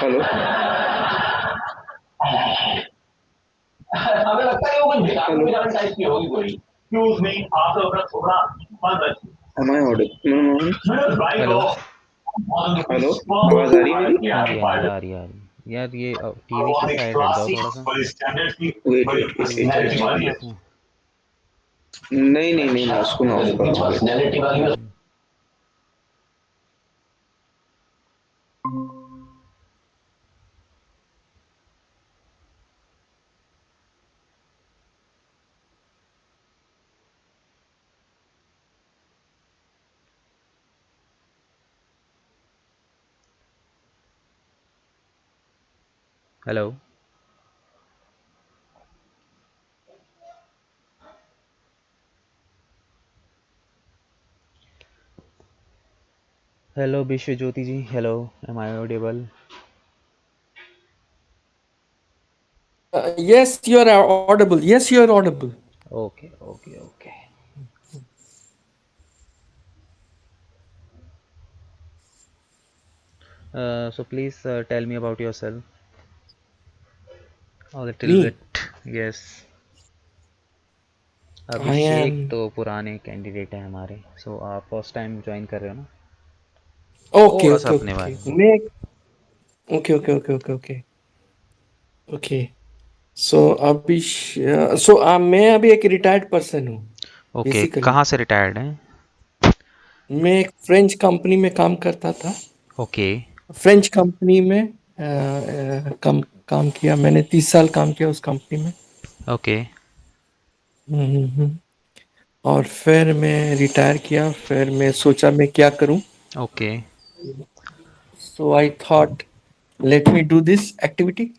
Hello. हमें लगता है वो कोई बेकार बेकार टाइप की होगी कोई। Excuse me, आप लोग अपना थोड़ा बंद रखिए। Am I audible? Hello. Hello, आवाज आ रही है मेरी? हाँ जी, हाँ जी, आ रही है, आ रही है। यार ये टीवी की साइड हट जाओ थोड़ा सा। वेट वेट टीवी वेट चला रखा है क्या वेट। आपने? नहीं नहीं नहीं, मैं उसको ना ऑफ करूँगा। हम्म। Hello. Hello Vishwa Jyoti ji, hello. Am I audible? Yes, you are audible. Yes, you are audible. Okay okay okay. So please tell me about yourself a little Me, bit. Yes. I Abhishek am. तो पुराने candidate हैं हमारे, सो आप first time join कर रहे हो ना? Okay, थोड़ा सा okay, अपने okay. बारे में। May. Okay, okay, okay, okay, okay. Okay. So मैं अभी एक रिटायर्ड पर्सन हूँ ओके, बेसिकली। कहाँ से रिटायर्ड हैं? मैं एक फ्रेंच कंपनी में काम करता था। ओके फ्रेंच कंपनी में काम किया मैंने। 30 साल काम किया उस कंपनी में। ओके हम्म, और फिर मैं रिटायर किया। फिर मैं सोचा मैं क्या करूं। Okay so I thought let me do this activity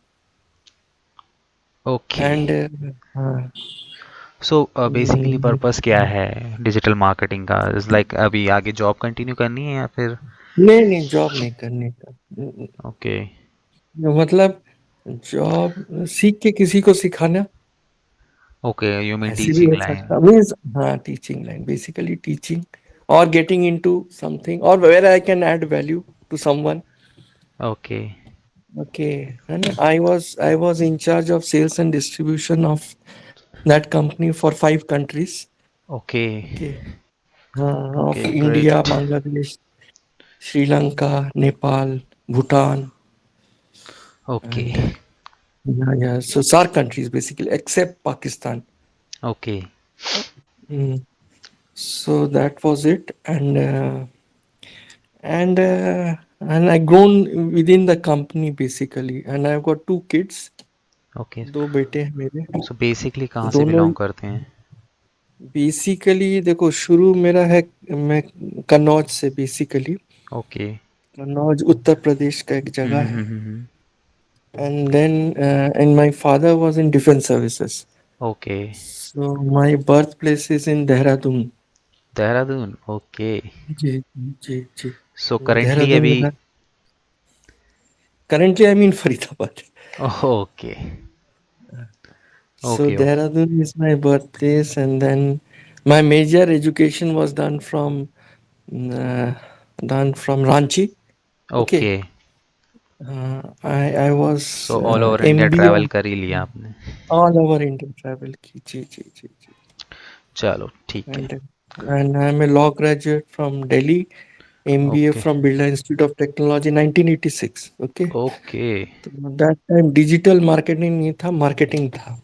okay. And so basically purpose क्या है डिजिटल मार्केटिंग का? इज लाइक अभी आगे जॉब कंटिन्यू करनी है या फिर? नहीं नहीं, जॉब नहीं करने का। ओके मतलब जॉब सीख के किसी को सिखाना। ओके, यू मीन ऐसे भी टीचिंग हो लाइन? सकता मीन्स, हाँ, टीचिंग लाइन, बेसिकली टीचिंग और गेटिंग इनटू समथिंग और where I can add value to someone. Okay okay. And I was in charge of sales and distribution of that company for 5 countries. Okay okay. हाँ, of okay, India, great. Bangladesh, Sri Lanka, Nepal, Bhutan, okay and yeah, so SAARC countries basically, except Pakistan. Okay Mm. So that was it, and I grown within the company basically, and I've got 2 kids, okay. दो बेटे हैं मेरे। So basically कहाँ से दोनों belong करते हैं? Basically देखो, शुरू मेरा है, मैं कन्नौज से बेसिकली। ओके। कन्नौज उत्तर प्रदेश का एक जगह है। Hmm. And then, and my father was in defense services. Okay. So my birthplace is in Dehradun. Dehradun, okay. जी जी जी। सो करेंटली देहरादून अभी? मेरा। Currently I'm in Faridabad. Okay So okay okay Dehradun is my birthplace, and then my major education was uh, done from Ranchi. Okay. Okay. I was so all over India MBA travel कर ही लिया आपने? all over India travel की। जी जी जी जी। चलो ठीक है। And and I'm a law graduate from Delhi, MBA okay from Birla Institute of Technology 1986. Okay. Okay तो that time डिजिटल मार्केटिंग नहीं था, मार्केटिंग था।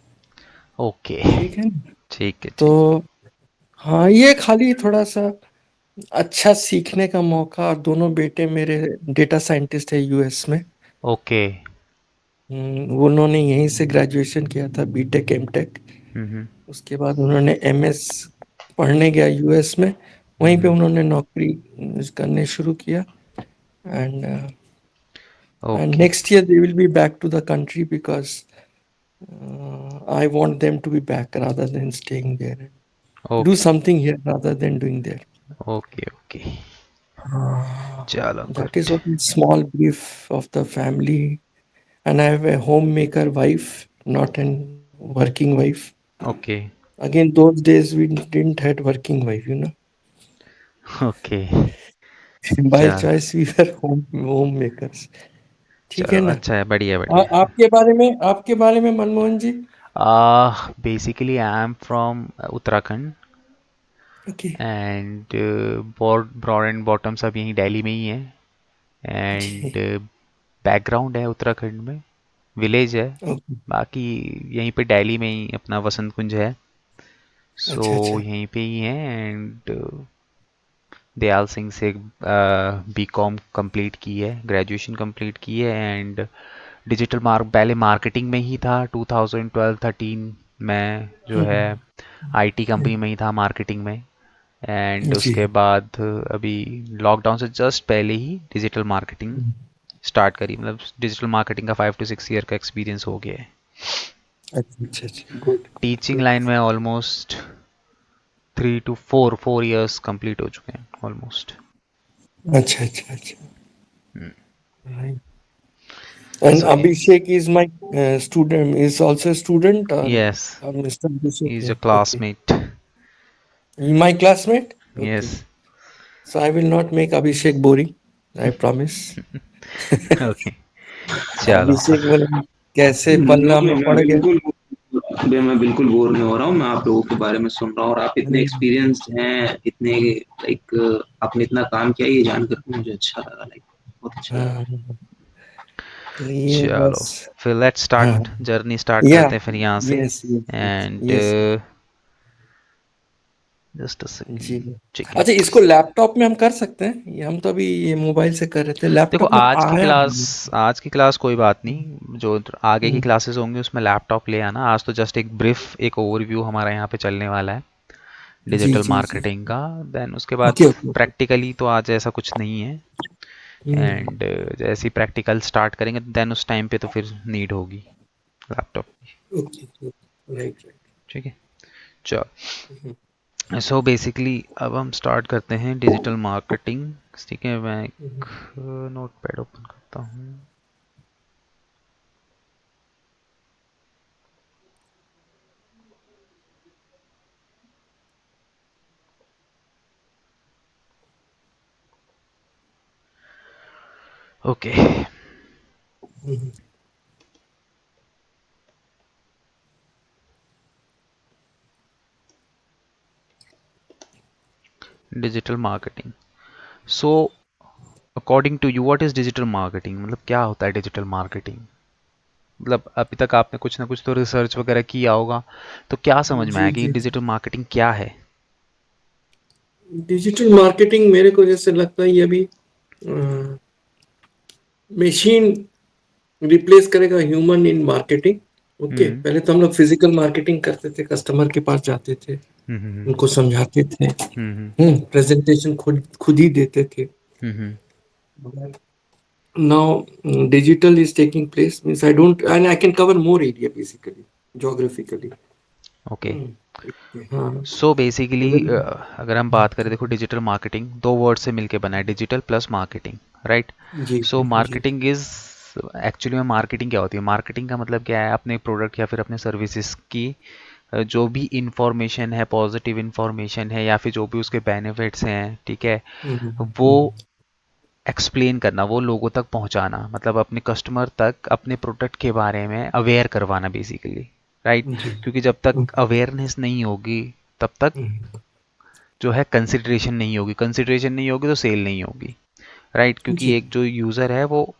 ओके। ठीक है ना? ठीक है तो ठीक है। हाँ, ये खाली थोड़ा सा अच्छा सीखने का मौका। और दोनों बेटे मेरे डेटा साइंटिस्ट है यूएस में। ओके। उन्होंने यहीं से ग्रेजुएशन किया था, बीटेक एमटेक। हम्म उसके बाद उन्होंने एमएस पढ़ने गया यूएस में। वहीं पे हम्म। उन्होंने नौकरी करने शुरू किया। And and okay next year they will be back to the country because I want them to be back rather than staying there. Do okay something here rather than doing there. Okay okay. चलो That is good. what is small brief of the family. And I have a homemaker wife, not an working wife. Okay Again, those days we didn't had working wife. Okay. By चल choice we were homemakers. ठीक है चलो ना? अच्छा है, बढ़िया बढ़िया। आपके बारे में Manmohan ji. Basically I am from Uttarakhand okay. And broad and bottom सब यहीं दिल्ली में ही है। जी। एंड बैकग्राउंड है उत्तराखंड में, विलेज है, ओके। बाकी यहीं पे दिल्ली में ही अपना वसंत कुंज है। सो अच्छा अच्छा। यहीं पे ही है। एंड दयाल सिंह से बीकॉम कंप्लीट की है, ग्रेजुएशन कंप्लीट की है। एंड डिजिटल पहले मार्केटिंग में ही था 2012-13 में, जो है हम्म, आईटी कंपनी में ही था मार्केटिंग में। एंड जी। उसके बाद अभी लॉकडाउन से जस्ट पहले ही डिजिटल मार्केटिंग स्टार्ट करी, मतलब डिजिटल मार्केटिंग का 5 to 6 ईयर का एक्सपीरियंस हो गया है। अच्छा अच्छा अच्छा, good good teaching good. Line में ऑलमोस्ट 3 to 4 4 years कंप्लीट हो चुके हैं ऑलमोस्ट। अच्छा अच्छा अच्छा। Right. And सो ये Abhishek is my student, is also a student, yes, Mr. Abhishek. Is Yeah, a okay. Classmate. My classmate? Yes. Okay. So I will not make Abhishek boring. I promise. Okay चलो। अभिषेक बोले कैसे no पल्ला no, में पड़ गया। मैं बिल्कुल bore नहीं हो रहा हूँ। मैं आप लोगों के बारे में सुन रहा हूँ और आप इतने हम्म, एक्सपीरियंस्ड हैं, इतने लाइक आपने इतना काम किया, ये जानकर के मुझे अच्छा लगा, लाइक बहुत अच्छा लगा। हाँ, तो ये चलो बस। फिर लेट्स हाँ। स्टार्ट, जर्नी स्टार्ट या। करते हैं फिर यहाँ से। Yes yes yes and yes. Just a जी। Second checking. अच्छा, इसको लैपटॉप में हम कर सकते हैं, ये हम तो अभी ये मोबाइल से कर रहे थे, देखो लैपटॉप में आया नहीं। आज की क्लास कोई बात नहीं, जो आगे की हम्म, क्लासेस होंगी उसमें लैपटॉप ले आना। आज तो जस्ट एक ब्रीफ, एक ओवरव्यू हमारा यहाँ पे चलने वाला है जी डिजिटल जी जी। मार्केटिंग का। देन उसके बाद ओके ओके ओके। प्रैक्टिकली तो आज ऐसा कुछ नहीं है। हम्म, एंड जैसे ही प्रैक्टिकल स्टार्ट करेंगे देन उस टाइम पे तो फिर नीड होगी laptop. Okay okay, right right. ठीक है चलो। सो बेसिकली अब हम स्टार्ट करते हैं डिजिटल मार्केटिंग। ठीक है, मैं एक नोट पैड ओपन करता हूँ। Okay. Digital marketing. So according to you what is digital marketing, मतलब क्या होता है डिजिटल मार्केटिंग? मतलब अभी तक आपने कुछ ना कुछ तो रिसर्च वगैरह किया होगा, तो क्या समझ में जी आया कि जी। डिजिटल मार्केटिंग क्या है? डिजिटल मार्केटिंग मेरे को जैसे लगता है ये अभी मशीन रिप्लेस करेगा ह्यूमन इन मार्केटिंग। ओके, हम्म पहले तो हम लोग फिजिकल मार्केटिंग करते थे, कस्टमर के पास जाते थे, हम्म उनको समझाते थे, हम्म प्रेजेंटेशन खुद खुद ही देते थे। हम्म Now, digital is taking place. Means I don't, and I can cover more area basically, geographically. Okay. Hmm. हाँ। सो बेसिकली अगर अगर हम बात करें, देखो डिजिटल मार्केटिंग दो वर्ड से मिलके बना है, डिजिटल प्लस मार्केटिंग, राइट? जी सो जी जी। मार्केटिंग इज, एक्चुअली में मार्केटिंग क्या होती है? मार्केटिंग का मतलब क्या है? अपने प्रोडक्ट या फिर अपने सर्विसेज की जो भी इंफॉर्मेशन है, पॉजिटिव इंफॉर्मेशन है या फिर जो भी उसके बेनिफिट्स हैं, ठीक है, हम्म, वो एक्सप्लेन करना, वो लोगों तक पहुंचाना, मतलब अपने कस्टमर तक अपने प्रोडक्ट के बारे में अवेयर करवाना बेसिकली, राइट? जी। क्योंकि जब तक अवेयरनेस नहीं होगी तब तक जो है कंसिडरेशन नहीं होगी, कंसिडरेशन नहीं होगी तो सेल नहीं होगी, राइट? क्योंकि जी एक जो यूज़र है वो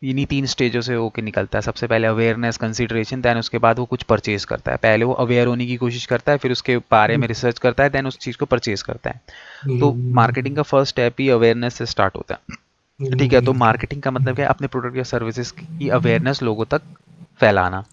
इन्हीं 3 स्टेजों से होके निकलता है। सबसे पहले अवेयरनेस, कंसिडरेशन, देन उसके बाद वो कुछ परचेज करता है। पहले वो अवेयर होने की कोशिश करता है, फिर उसके बारे में रिसर्च करता है, देन उस चीज़ को परचेज करता है। तो मार्केटिंग का फर्स्ट स्टेप ही अवेयरनेस से स्टार्ट होता है। ठीक है, तो मार्केटिंग का मतलब क्या है? अपने प्रोडक्ट या सर्विसेज की अवेयरनेस लोगों तक फैलाना।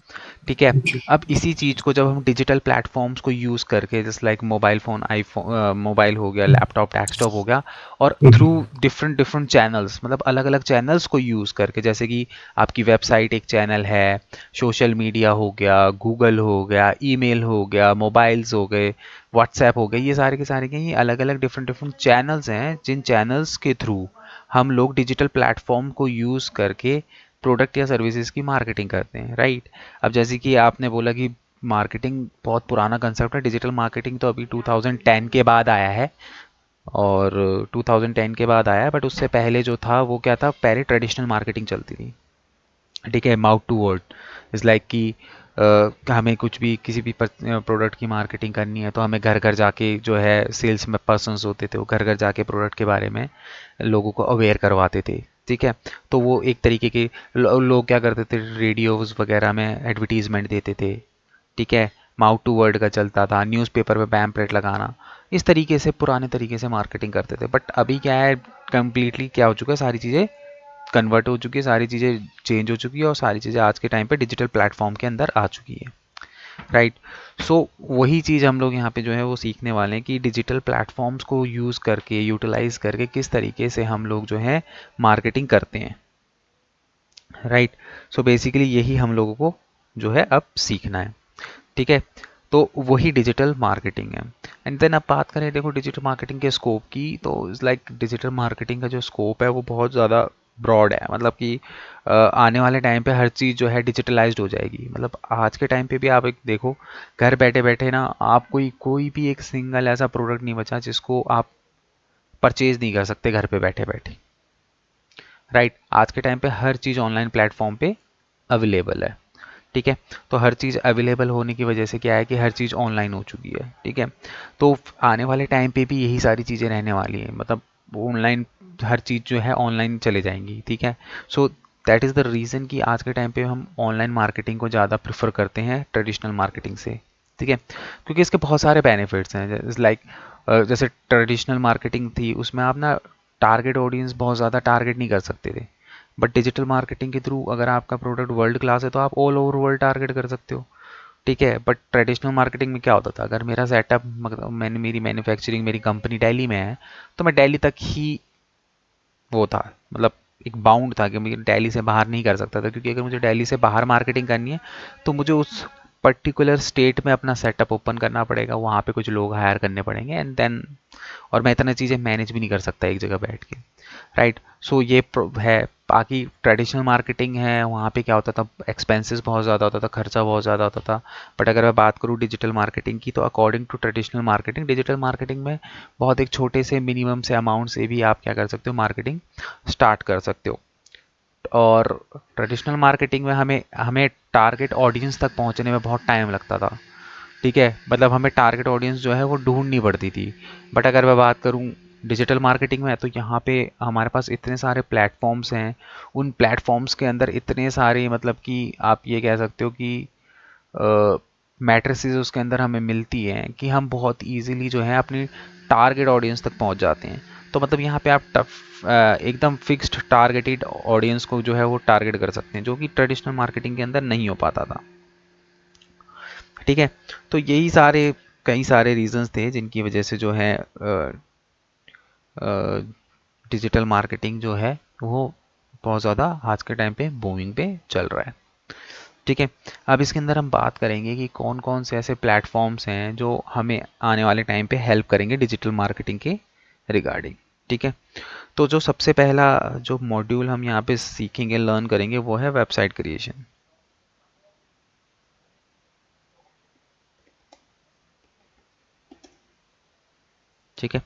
ठीक है, जी अब इसी चीज़ को जब हम डिजिटल प्लेटफॉर्म्स को यूज़ करके, जैसे like mobile phone, iPhone, mobile हो गया, लैपटॉप, डेस्कटॉप हो गया, और थ्रू डिफरेंट डिफरेंट चैनल्स, मतलब अलग अलग चैनल्स को यूज़ करके, जैसे कि आपकी वेबसाइट एक चैनल है, सोशल मीडिया हो गया, गूगल हो गया, ईमेल हो गया, मोबाइल्स हो गए, व्हाट्सएप हो गए, ये सारे के सारे के ये अलग अलग डिफरेंट डिफरेंट चैनल्स हैं, जिन चैनल्स के थ्रू हम लोग डिजिटल प्लेटफॉर्म को यूज़ करके प्रोडक्ट या सर्विसेज की मार्केटिंग करते हैं, राइट? अब जैसे कि आपने बोला कि मार्केटिंग बहुत पुराना कंसेप्ट है, डिजिटल मार्केटिंग तो अभी 2010 के बाद आया है, और 2010 के बाद आया है, बट उससे पहले जो था वो क्या था? पहले ट्रेडिशनल मार्केटिंग चलती थी, ठीक है। Mouth to word is like कि हमें कुछ भी किसी भी प्रोडक्ट की मार्केटिंग करनी है तो हमें घर घर जाके जो है सेल्स में पर्सन्स होते थे वो घर घर जाके प्रोडक्ट के बारे में लोगों को अवेयर करवाते थे। ठीक है। तो वो एक तरीके के लोग क्या करते थे, रेडियोज़ वगैरह में एडवर्टीज़मेंट देते थे। ठीक है। माउथ टू वर्ड का चलता था, न्यूज़पेपर पे पैम्पलेट लगाना, इस तरीके से पुराने तरीके से मार्केटिंग करते थे। बट अभी क्या है, कम्प्लीटली क्या हो चुका है, सारी चीज़ें कन्वर्ट हो चुकी है, सारी चीज़ें चेंज हो चुकी है और सारी चीज़ें आज के टाइम पे डिजिटल प्लेटफॉर्म के अंदर आ चुकी है। राइट। सो वही चीज़ हम लोग यहाँ पे जो है वो सीखने वाले हैं कि डिजिटल प्लेटफॉर्म्स को यूज़ करके, यूटिलाइज करके किस तरीके से हम लोग जो है मार्केटिंग करते हैं। राइट। सो बेसिकली यही हम लोगों को जो है अब सीखना है। ठीक है। तो वही डिजिटल मार्केटिंग है। एंड देन अब बात करें, देखो डिजिटल मार्केटिंग के स्कोप की, तो इट्स लाइक डिजिटल मार्केटिंग का जो स्कोप है वो बहुत ज़्यादा ब्रॉड है। मतलब कि आने वाले टाइम पे हर चीज़ जो है डिजिटलाइज्ड हो जाएगी। मतलब आज के टाइम पे भी आप एक देखो, घर बैठे बैठे ना आप कोई भी एक सिंगल ऐसा प्रोडक्ट नहीं बचा जिसको आप परचेज नहीं कर सकते घर पे बैठे बैठे। राइट। आज के टाइम पे हर चीज़ ऑनलाइन प्लेटफॉर्म पे अवेलेबल है। ठीक है। तो हर चीज़ अवेलेबल होने की वजह से क्या है कि हर चीज़ ऑनलाइन हो चुकी है। ठीक है। तो आने वाले टाइम पे भी यही सारी चीज़ें रहने वाली हैं, मतलब ऑनलाइन हर चीज़ जो है ऑनलाइन चले जाएंगी। ठीक है। So that is the reason कि आज के टाइम पे हम ऑनलाइन मार्केटिंग को ज़्यादा प्रेफर करते हैं ट्रेडिशनल मार्केटिंग से। ठीक है। क्योंकि इसके बहुत सारे बेनिफिट्स हैं। लाइक जैसे ट्रेडिशनल मार्केटिंग थी उसमें आप ना टारगेट ऑडियंस बहुत ज़्यादा टारगेट नहीं कर सकते थे। बट डिजिटल मार्केटिंग के थ्रू अगर आपका प्रोडक्ट वर्ल्ड क्लास है तो आप ऑल ओवर वर्ल्ड टारगेट कर सकते हो। ठीक है। बट ट्रेडिशनल मार्केटिंग में क्या होता था, अगर मेरा सेटअप मतलब मेरी मैन्युफैक्चरिंग मेरी कंपनी दिल्ली में है तो मैं दिल्ली तक ही वो था, मतलब एक बाउंड था कि मुझे दिल्ली से बाहर नहीं कर सकता था। क्योंकि अगर मुझे दिल्ली से बाहर मार्केटिंग करनी है तो मुझे उस पर्टिकुलर स्टेट में अपना सेटअप ओपन करना पड़ेगा, वहाँ पे कुछ लोग हायर करने पड़ेंगे एंड देन, और मैं इतना चीज़ें मैनेज भी नहीं कर सकता एक जगह बैठ के। राइट। सो ये है। बाकी ट्रेडिशनल मार्केटिंग है, वहाँ पे क्या होता था, एक्सपेंसेस बहुत ज़्यादा होता था, खर्चा बहुत ज़्यादा होता था। बट अगर मैं बात करूँ डिजिटल मार्केटिंग की, तो according to traditional marketing, digital marketing में बहुत एक छोटे से मिनिमम से अमाउंट से भी आप क्या कर सकते हो, मार्केटिंग स्टार्ट कर सकते हो। और ट्रेडिशनल मार्केटिंग में हमें हमें टारगेट ऑडियंस तक पहुँचने में बहुत टाइम लगता था। ठीक है। मतलब हमें टारगेट ऑडियंस जो है वो ढूंढनी पड़ती थी। बट अगर मैं बात करूं डिजिटल मार्केटिंग में, तो यहाँ पे हमारे पास इतने सारे प्लेटफॉर्म्स हैं, उन प्लेटफॉर्म्स के अंदर इतने सारे, मतलब कि आप ये कह सकते हो कि मैट्रिसेस उसके अंदर हमें मिलती हैं कि हम बहुत इजीली जो है अपनी टारगेट ऑडियंस तक पहुंच जाते हैं। तो मतलब यहाँ पे आप एकदम फिक्स्ड टारगेटेड ऑडियंस को जो है वो टारगेट कर सकते हैं, जो कि ट्रेडिशनल मार्केटिंग के अंदर नहीं हो पाता था। ठीक है। तो यही सारे कई सारे रीजंस थे जिनकी वजह से जो है डिजिटल मार्केटिंग जो है वो बहुत ज़्यादा आज के टाइम पे बूमिंग पे चल रहा है। ठीक है। अब इसके अंदर हम बात करेंगे कि कौन कौन से ऐसे प्लेटफॉर्म्स हैं जो हमें आने वाले टाइम पे हेल्प करेंगे डिजिटल मार्केटिंग के रिगार्डिंग। ठीक है। तो जो सबसे पहला जो मॉड्यूल हम यहाँ पे सीखेंगे, लर्न करेंगे, वो है वेबसाइट क्रिएशन। ठीक है।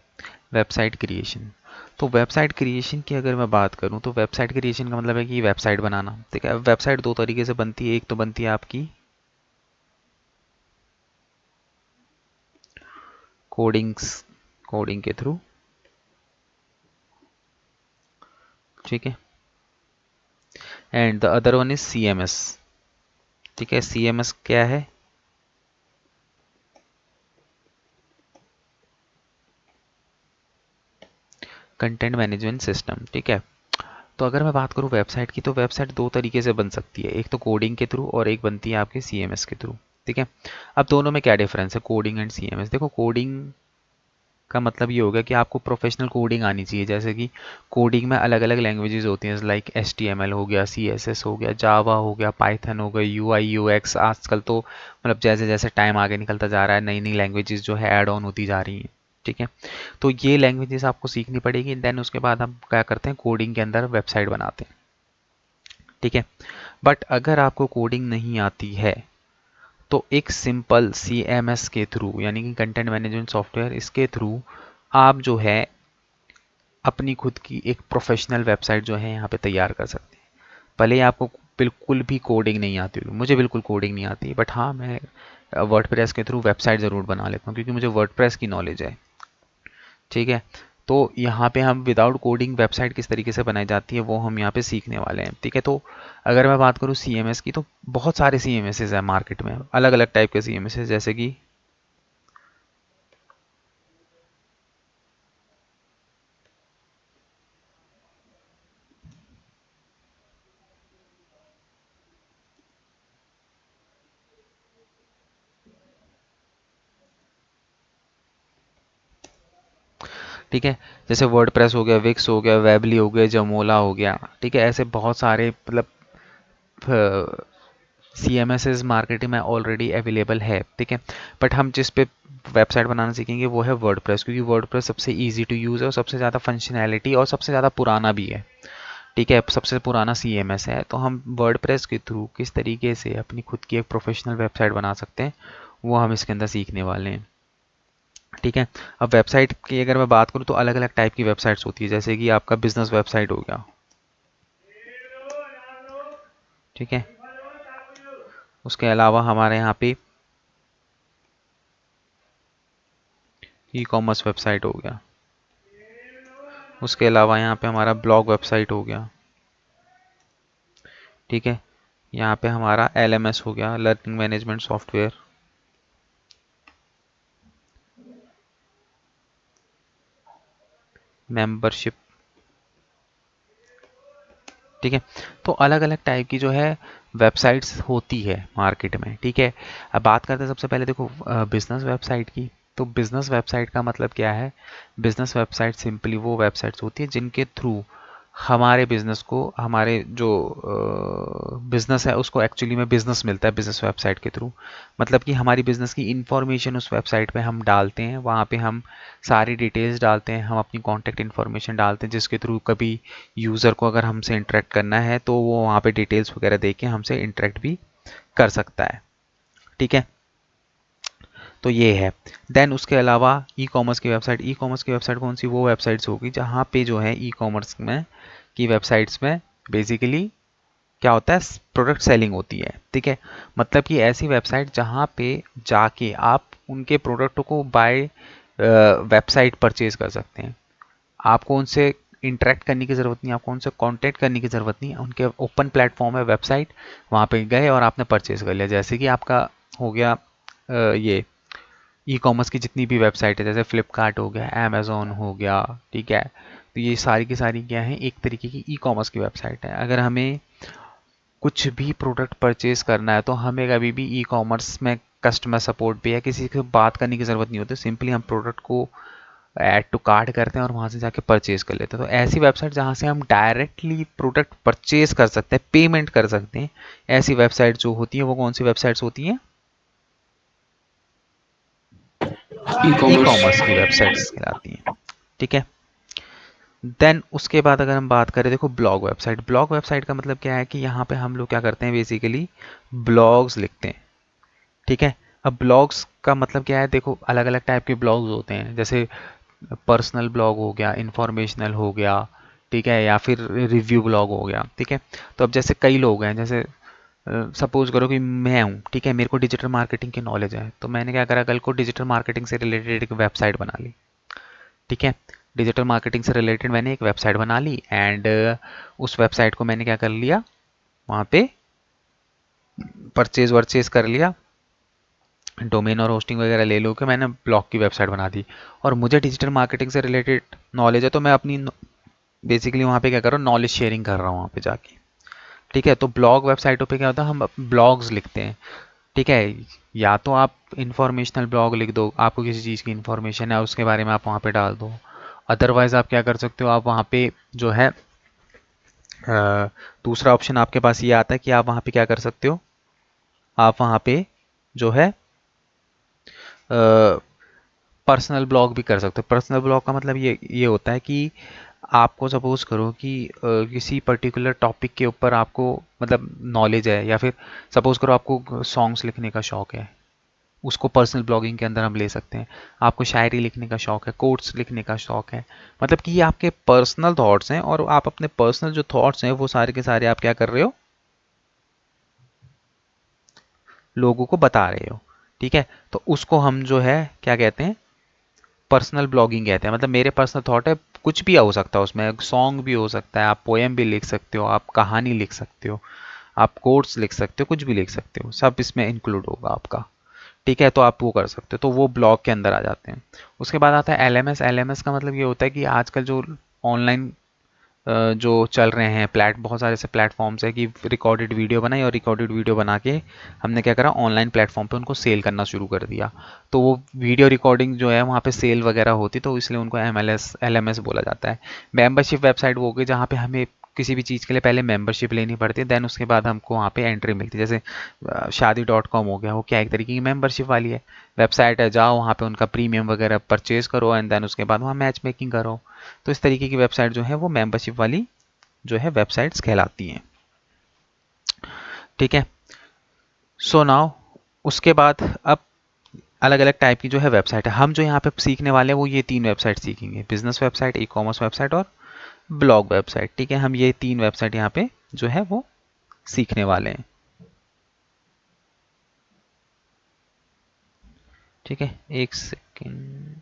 Website creation. तो वेबसाइट क्रिएशन की अगर मैं बात करूं तो वेबसाइट क्रिएशन का मतलब है कि वेबसाइट बनाना। ठीक है। वेबसाइट दो तरीके से बनती है, एक तो बनती है आपकी कोडिंग के थ्रू। ठीक है। And the other one is CMS। ठीक है। CMS क्या है? Content management system. ठीक है। तो अगर मैं बात करूं वेबसाइट की, तो वेबसाइट दो तरीके से बन सकती है, एक तो कोडिंग के थ्रू और एक बनती है आपके CMS के थ्रू। ठीक है। अब दोनों में क्या डिफरेंस है, कोडिंग एंड CMS? देखो, कोडिंग का मतलब ये होगा कि आपको प्रोफेशनल कोडिंग आनी चाहिए। जैसे कि कोडिंग में अलग अलग लैंग्वेजेस होती हैं, लाइक HTML हो गया, CSS हो गया, जावा हो गया, पाइथन हो गया, UI UX। आजकल तो मतलब जैसे जैसे टाइम आगे निकलता जा रहा है, नई नई लैंग्वेजेस जो है ऐड ऑन होती जा रही हैं। ठीक है। तो ये लैंग्वेजेस आपको सीखनी पड़ेगी, देन उसके बाद हम क्या करते हैं, कोडिंग के अंदर वेबसाइट बनाते हैं। ठीक है। बट अगर आपको कोडिंग नहीं आती है तो एक सिंपल CMS के थ्रू, यानी कि कंटेंट मैनेजमेंट सॉफ्टवेयर, इसके थ्रू आप जो है अपनी खुद की एक प्रोफेशनल वेबसाइट जो है यहाँ पे तैयार कर सकते हैं। भले ही आपको बिल्कुल भी कोडिंग नहीं आती होगी, मुझे बिल्कुल कोडिंग नहीं आती, बट हाँ मैं वर्डप्रेस के थ्रू वेबसाइट ज़रूर बना लेता हूँ क्योंकि मुझे वर्डप्रेस की नॉलेज है। ठीक है, तो यहाँ पे हम विदाउट कोडिंग वेबसाइट किस तरीके से बनाई जाती है वो हम यहाँ पे सीखने वाले हैं। ठीक है, तो अगर मैं बात करूँ CMS की, तो बहुत सारे CMS है मार्केट में, अलग अलग टाइप के CMS है, जैसे कि ठीक है, जैसे वर्डप्रेस हो गया, विक्स हो गया, वेबली हो गया, जमोला हो गया। ठीक है, ऐसे बहुत सारे मतलब CMS मार्केट में ऑलरेडी अवेलेबल है। ठीक है, बट हम जिस पे वेबसाइट बनाना सीखेंगे वो है वर्डप्रेस, क्योंकि वर्डप्रेस सबसे इजी टू यूज़ है और सबसे ज़्यादा फंक्शनैलिटी और सबसे ज़्यादा पुराना भी है। ठीक है, सबसे पुराना CMS है, तो हम वर्डप्रेस के थ्रू किस तरीके से अपनी खुद की एक प्रोफेशनल वेबसाइट बना सकते हैं वो हम इसके अंदर सीखने वाले हैं। ठीक है, अब वेबसाइट की अगर मैं बात करूँ तो अलग अलग टाइप की वेबसाइट्स होती है, जैसे कि आपका बिजनेस वेबसाइट हो गया। ठीक है, उसके अलावा हमारे यहाँ पे ई-कॉमर्स वेबसाइट हो गया। उसके अलावा यहाँ पे हमारा ब्लॉग वेबसाइट हो गया। ठीक है, यहाँ पे हमारा LMS हो गया, लर्निंग मैनेजमेंट सॉफ्टवेयर। मेंबरशिप। ठीक है, तो अलग अलग टाइप की जो है वेबसाइट्स होती है मार्केट में। ठीक है, अब बात करते हैं सबसे पहले देखो बिजनेस वेबसाइट की। तो बिजनेस वेबसाइट का मतलब क्या है? बिजनेस वेबसाइट सिंपली वो वेबसाइट्स होती है जिनके थ्रू हमारे बिजनेस को, हमारे जो बिजनेस है उसको एक्चुअली में बिजनेस मिलता है बिजनेस वेबसाइट के थ्रू। मतलब कि हमारी बिजनेस की इंफॉर्मेशन उस वेबसाइट पे हम डालते हैं, वहाँ पे हम सारी डिटेल्स डालते हैं, हम अपनी कॉन्टैक्ट इन्फॉर्मेशन डालते हैं, जिसके थ्रू कभी यूज़र को अगर हमसे इंटरेक्ट करना है तो वो वहाँ पे डिटेल्स वगैरह दे के हमसे इंटरेक्ट भी कर सकता है। ठीक है, तो ये है। देन उसके अलावा ई-कॉमर्स की वेबसाइट, ई-कॉमर्स की वेबसाइट कौन सी? वो वेबसाइट्स होगी जहाँ पे जो है ई-कॉमर्स में की वेबसाइट्स में बेसिकली क्या होता है, प्रोडक्ट सेलिंग होती है। ठीक है, मतलब कि ऐसी वेबसाइट जहाँ पे जाके आप उनके प्रोडक्ट को बाय वेबसाइट परचेज कर सकते हैं। आपको उनसे इंटरेक्ट करने की ज़रूरत नहीं, आपको उनसे कांटेक्ट करने की ज़रूरत नहीं, उनके ओपन प्लेटफॉर्म है वेबसाइट, वहाँ पे गए और आपने परचेज कर लिया। जैसे कि आपका हो गया ये ई-कॉमर्स की जितनी भी वेबसाइट है, जैसे फ्लिपकार्ट हो गया, अमेज़ॉन हो गया। ठीक है, तो ये सारी की सारी क्या है, एक तरीके की ई-कॉमर्स की वेबसाइट है। अगर हमें कुछ भी प्रोडक्ट परचेज करना है तो हमें कभी भी ई-कॉमर्स में कस्टमर सपोर्ट पे या किसी से बात करने की ज़रूरत नहीं होती, सिंपली हम प्रोडक्ट को ऐड टू कार्ट करते हैं और वहाँ से जाके परचेज कर लेते हैं। तो ऐसी वेबसाइट जहाँ से हम डायरेक्टली प्रोडक्ट परचेज कर सकते हैं, पेमेंट कर सकते हैं, ऐसी वेबसाइट जो होती है वो कौन सी वेबसाइट्स होती हैं? ई-कॉमर्स की वेबसाइट्स कहलाती हैं। ठीक है, देन उसके बाद अगर हम बात करें, देखो ब्लॉग वेबसाइट। ब्लॉग वेबसाइट का मतलब क्या है कि यहाँ पे हम लोग क्या करते हैं, बेसिकली ब्लॉग्स लिखते हैं। ठीक है, अब ब्लॉग्स का मतलब क्या है, देखो अलग अलग टाइप के ब्लॉग्स होते हैं, जैसे पर्सनल ब्लॉग हो गया, इंफॉर्मेशनल हो गया, ठीक है, या फिर रिव्यू ब्लॉग हो गया। ठीक है, तो अब जैसे कई लोग हैं, जैसे सपोज करो कि मैं हूँ, ठीक है, मेरे को डिजिटल मार्केटिंग की नॉलेज है, तो मैंने क्या करा, कल को डिजिटल मार्केटिंग से रिलेटेड एक वेबसाइट बना ली। ठीक है, डिजिटल मार्केटिंग से रिलेटेड मैंने एक वेबसाइट बना ली एंड उस वेबसाइट को मैंने क्या कर लिया, वहाँ पे परचेज वर्चेज कर लिया, डोमेन और होस्टिंग वगैरह ले लो कि मैंने ब्लॉग की वेबसाइट बना दी। और मुझे डिजिटल मार्केटिंग से रिलेटेड नॉलेज है, तो मैं अपनी बेसिकली वहाँ पे क्या कर रहा हूँ, नॉलेज शेयरिंग कर रहा हूँ वहाँ पे जाके। ठीक है, तो ब्लॉग वेबसाइटों पे क्या होता है, हम ब्लॉग्स लिखते हैं। ठीक है, या तो आप इंफॉर्मेशनल ब्लॉग लिख दो, आपको किसी चीज़ की इंफॉर्मेशन है उसके बारे में आप वहाँ पे डाल दो। अदरवाइज आप क्या कर सकते हो, आप वहाँ पे जो है दूसरा ऑप्शन आपके पास ये आता है कि आप वहाँ पे क्या कर सकते हो, आप वहाँ पे जो है पर्सनल ब्लॉग भी कर सकते हो। पर्सनल ब्लॉग का मतलब ये होता है कि आपको सपोज करो कि किसी पर्टिकुलर टॉपिक के ऊपर आपको मतलब नॉलेज है, या फिर सपोज करो आपको सॉन्ग्स लिखने का शौक है, उसको पर्सनल ब्लॉगिंग के अंदर हम ले सकते हैं। आपको शायरी लिखने का शौक है, कोट्स लिखने का शौक है, मतलब कि ये आपके पर्सनल थॉट्स हैं और आप अपने पर्सनल जो थॉट्स हैं वो सारे के सारे आप क्या कर रहे हो, लोगों को बता रहे हो, ठीक है, तो उसको हम जो है क्या कहते हैं, पर्सनल ब्लॉगिंग कहते हैं। मतलब मेरे पर्सनल थॉट है, कुछ भी हो सकता है उसमें, सॉन्ग भी हो सकता है, आप पोएम भी लिख सकते हो, आप कहानी लिख सकते हो, आप कोट्स लिख सकते हो, कुछ भी लिख सकते हो, सब इसमें इंक्लूड होगा आपका, ठीक है, तो आप वो कर सकते हो, तो वो ब्लॉग के अंदर आ जाते हैं। उसके बाद आता है एलएमएस। एलएमएस का मतलब ये होता है कि आजकल जो ऑनलाइन जो चल रहे हैं बहुत सारे ऐसे प्लेटफॉर्म्स है कि रिकॉर्डेड वीडियो बनाई और रिकॉर्डेड वीडियो बना के हमने क्या करा, ऑनलाइन प्लेटफॉर्म पे उनको सेल करना शुरू कर दिया। तो वो वीडियो रिकॉर्डिंग जो है वहाँ पे सेल वगैरह होती, तो इसलिए उनको एलएमएस बोला जाता है। मेंबरशिप वेबसाइट वो हो गई जहाँ पे हमें किसी भी चीज़ के लिए पहले मेंबरशिप लेनी पड़ती है, देन उसके बाद हमको वहाँ पे एंट्री मिलती है। जैसे शादी.com हो गया, वो क्या एक तरीके की मेंबरशिप वाली है वेबसाइट है, जाओ वहाँ पे उनका प्रीमियम वगैरह परचेज करो एंड देन उसके बाद वहाँ मैच मेकिंग करो। तो इस तरीके की वेबसाइट जो है वो मेंबरशिप वाली जो है वेबसाइट्स कहलाती हैं, ठीक है। सो नाउ उसके बाद अब अलग अलग टाइप की जो है वेबसाइट है, हम जो यहाँ पे सीखने वाले हैं वो ये 3 वेबसाइट सीखेंगे, business website, e commerce website और ब्लॉग वेबसाइट, ठीक है। हम ये 3 वेबसाइट यहाँ पे जो है वो सीखने वाले हैं, ठीक है। एक सेकेंड,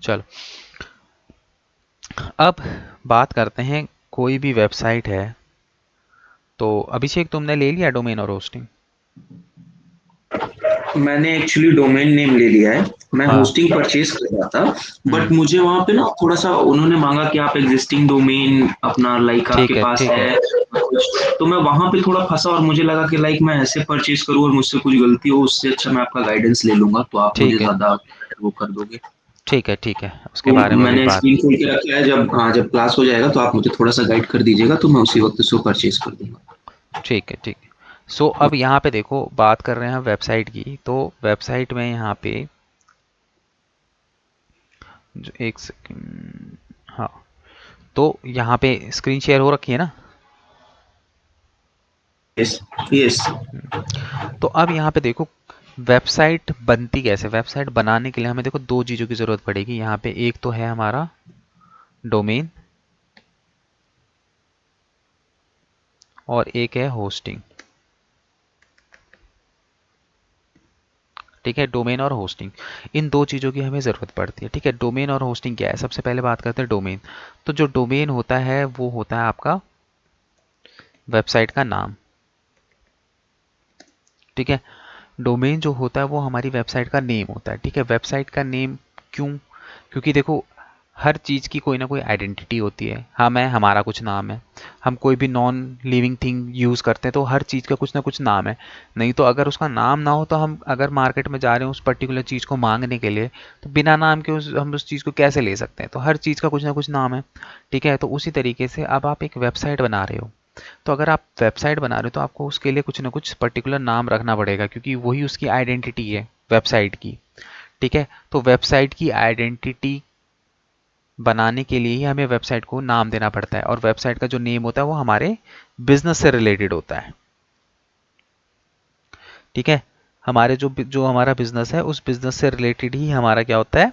चलो अब बात करते हैं, कोई भी वेबसाइट है तो अभिषेक तुमने ले लिया डोमेन और होस्टिंग? मैंने एक्चुअली डोमेन नेम ले लिया है, मैं हाँ। होस्टिंग परचेज कर रहा था, बट मुझे वहां पे ना थोड़ा सा उन्होंने मांगा कि आप एग्जिस्टिंग डोमेन अपना लाइक आपके पास ठीक है। है कुछ, तो मैं वहां पे थोड़ा फंसा और मुझे लगा कि लाइक मैं ऐसे परचेज करूँ और मुझसे कुछ गलती हो, उससे अच्छा मैं आपका गाइडेंस ले लूंगा, तो आप मुझे ठीक है ज्यादा वो कर दोगे। ठीक है, उसके तो बारे में भी मैंने बात। स्क्रीन खोल के रखा है, जब हाँ जब क्लास हो जाएगा तो आप मुझे थोड़ा सा गाइड कर दीजिएगा, तो मैं उसी वक्त इसको परचेज कर दूंगा। ठीक है। सो अब यहाँ पे देखो, बात कर रहे हैं वेबसाइट की, तो वेबसाइट में यहाँ पे एक सेकेंड, हाँ, तो यहाँ पे स्क्रीन शेयर हो रखी है ना? Yes yes. तो अब यहाँ पे देखो वेबसाइट बनती कैसे। वेबसाइट बनाने के लिए हमें देखो 2 चीज़ों की ज़रूरत पड़ेगी यहाँ पे, एक तो है हमारा डोमेन और एक है होस्टिंग, ठीक है। डोमेन और होस्टिंग, इन 2 चीज़ों की हमें ज़रूरत पड़ती है, ठीक है। डोमेन और होस्टिंग क्या है, सबसे पहले बात करते हैं डोमेन। तो जो डोमेन होता है वो होता है आपका वेबसाइट का नाम, ठीक है। डोमेन जो होता है वो हमारी वेबसाइट का नेम होता है, ठीक है। वेबसाइट का नेम क्यों? क्योंकि देखो हर चीज़ की कोई ना कोई आइडेंटिटी होती है, हम है, हमारा कुछ नाम है, हम कोई भी नॉन लिविंग थिंग यूज़ करते हैं तो हर चीज़ का कुछ ना कुछ नाम है। नहीं तो अगर उसका नाम ना हो तो हम अगर मार्केट में जा रहे हैं उस पर्टिकुलर चीज़ को मांगने के लिए, तो बिना नाम के हम उस चीज़ को कैसे ले सकते हैं? तो हर चीज़ का कुछ ना कुछ नाम है, ठीक है। तो उसी तरीके से अब आप एक वेबसाइट बना रहे हो, तो अगर आप वेबसाइट बना रहे हो तो आपको उसके लिए कुछ ना कुछ पर्टिकुलर नाम रखना पड़ेगा, क्योंकि वही उसकी आइडेंटिटी है वेबसाइट की, ठीक है। तो वेबसाइट की आइडेंटिटी बनाने के लिए ही हमें वेबसाइट को नाम देना पड़ता है, और वेबसाइट का जो नेम होता है वो हमारे बिजनेस से रिलेटेड होता है, ठीक है। हमारे जो जो हमारा बिजनेस है उस बिजनेस से रिलेटेड ही हमारा क्या होता है,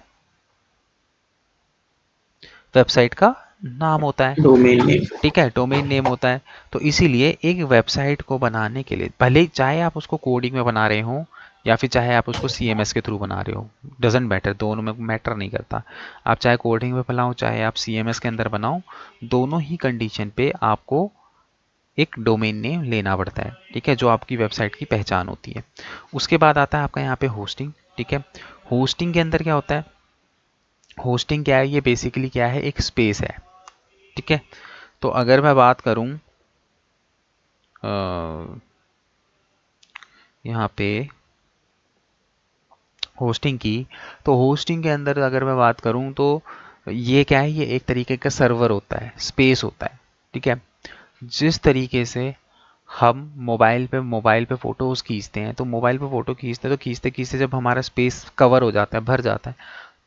वेबसाइट का नाम होता है, डोमेन नेम। ठीक है, डोमेन नेम होता है। तो इसीलिए एक वेबसाइट को बनाने के लिए, भले ही चाहे आप उसको कोडिंग में बना रहे हो या फिर चाहे आप उसको सीएमएस के थ्रू बना रहे हो, डजेंट मैटर, दोनों में मैटर नहीं करता। आप चाहे कोडिंग में बनाओ चाहे आप सीएमएस के अंदर बनाओ, दोनों ही कंडीशन पे आपको एक डोमेन नेम लेना पड़ता है, ठीक है, जो आपकी वेबसाइट की पहचान होती है। उसके बाद आता है आपका यहाँ पे होस्टिंग, ठीक है। होस्टिंग के अंदर क्या होता है, होस्टिंग क्या है, ये बेसिकली क्या है, एक स्पेस है, ठीक है। तो अगर मैं बात करूं यहाँ पे होस्टिंग की, तो होस्टिंग के अंदर अगर मैं बात करूं तो ये क्या है, ये एक तरीके का सर्वर होता है, स्पेस होता है, ठीक है। जिस तरीके से हम मोबाइल पे फ़ोटोज़ खींचते हैं, तो मोबाइल पे फ़ोटो खींचते हैं तो खींचते खींचते जब हमारा स्पेस कवर हो जाता है, भर जाता है,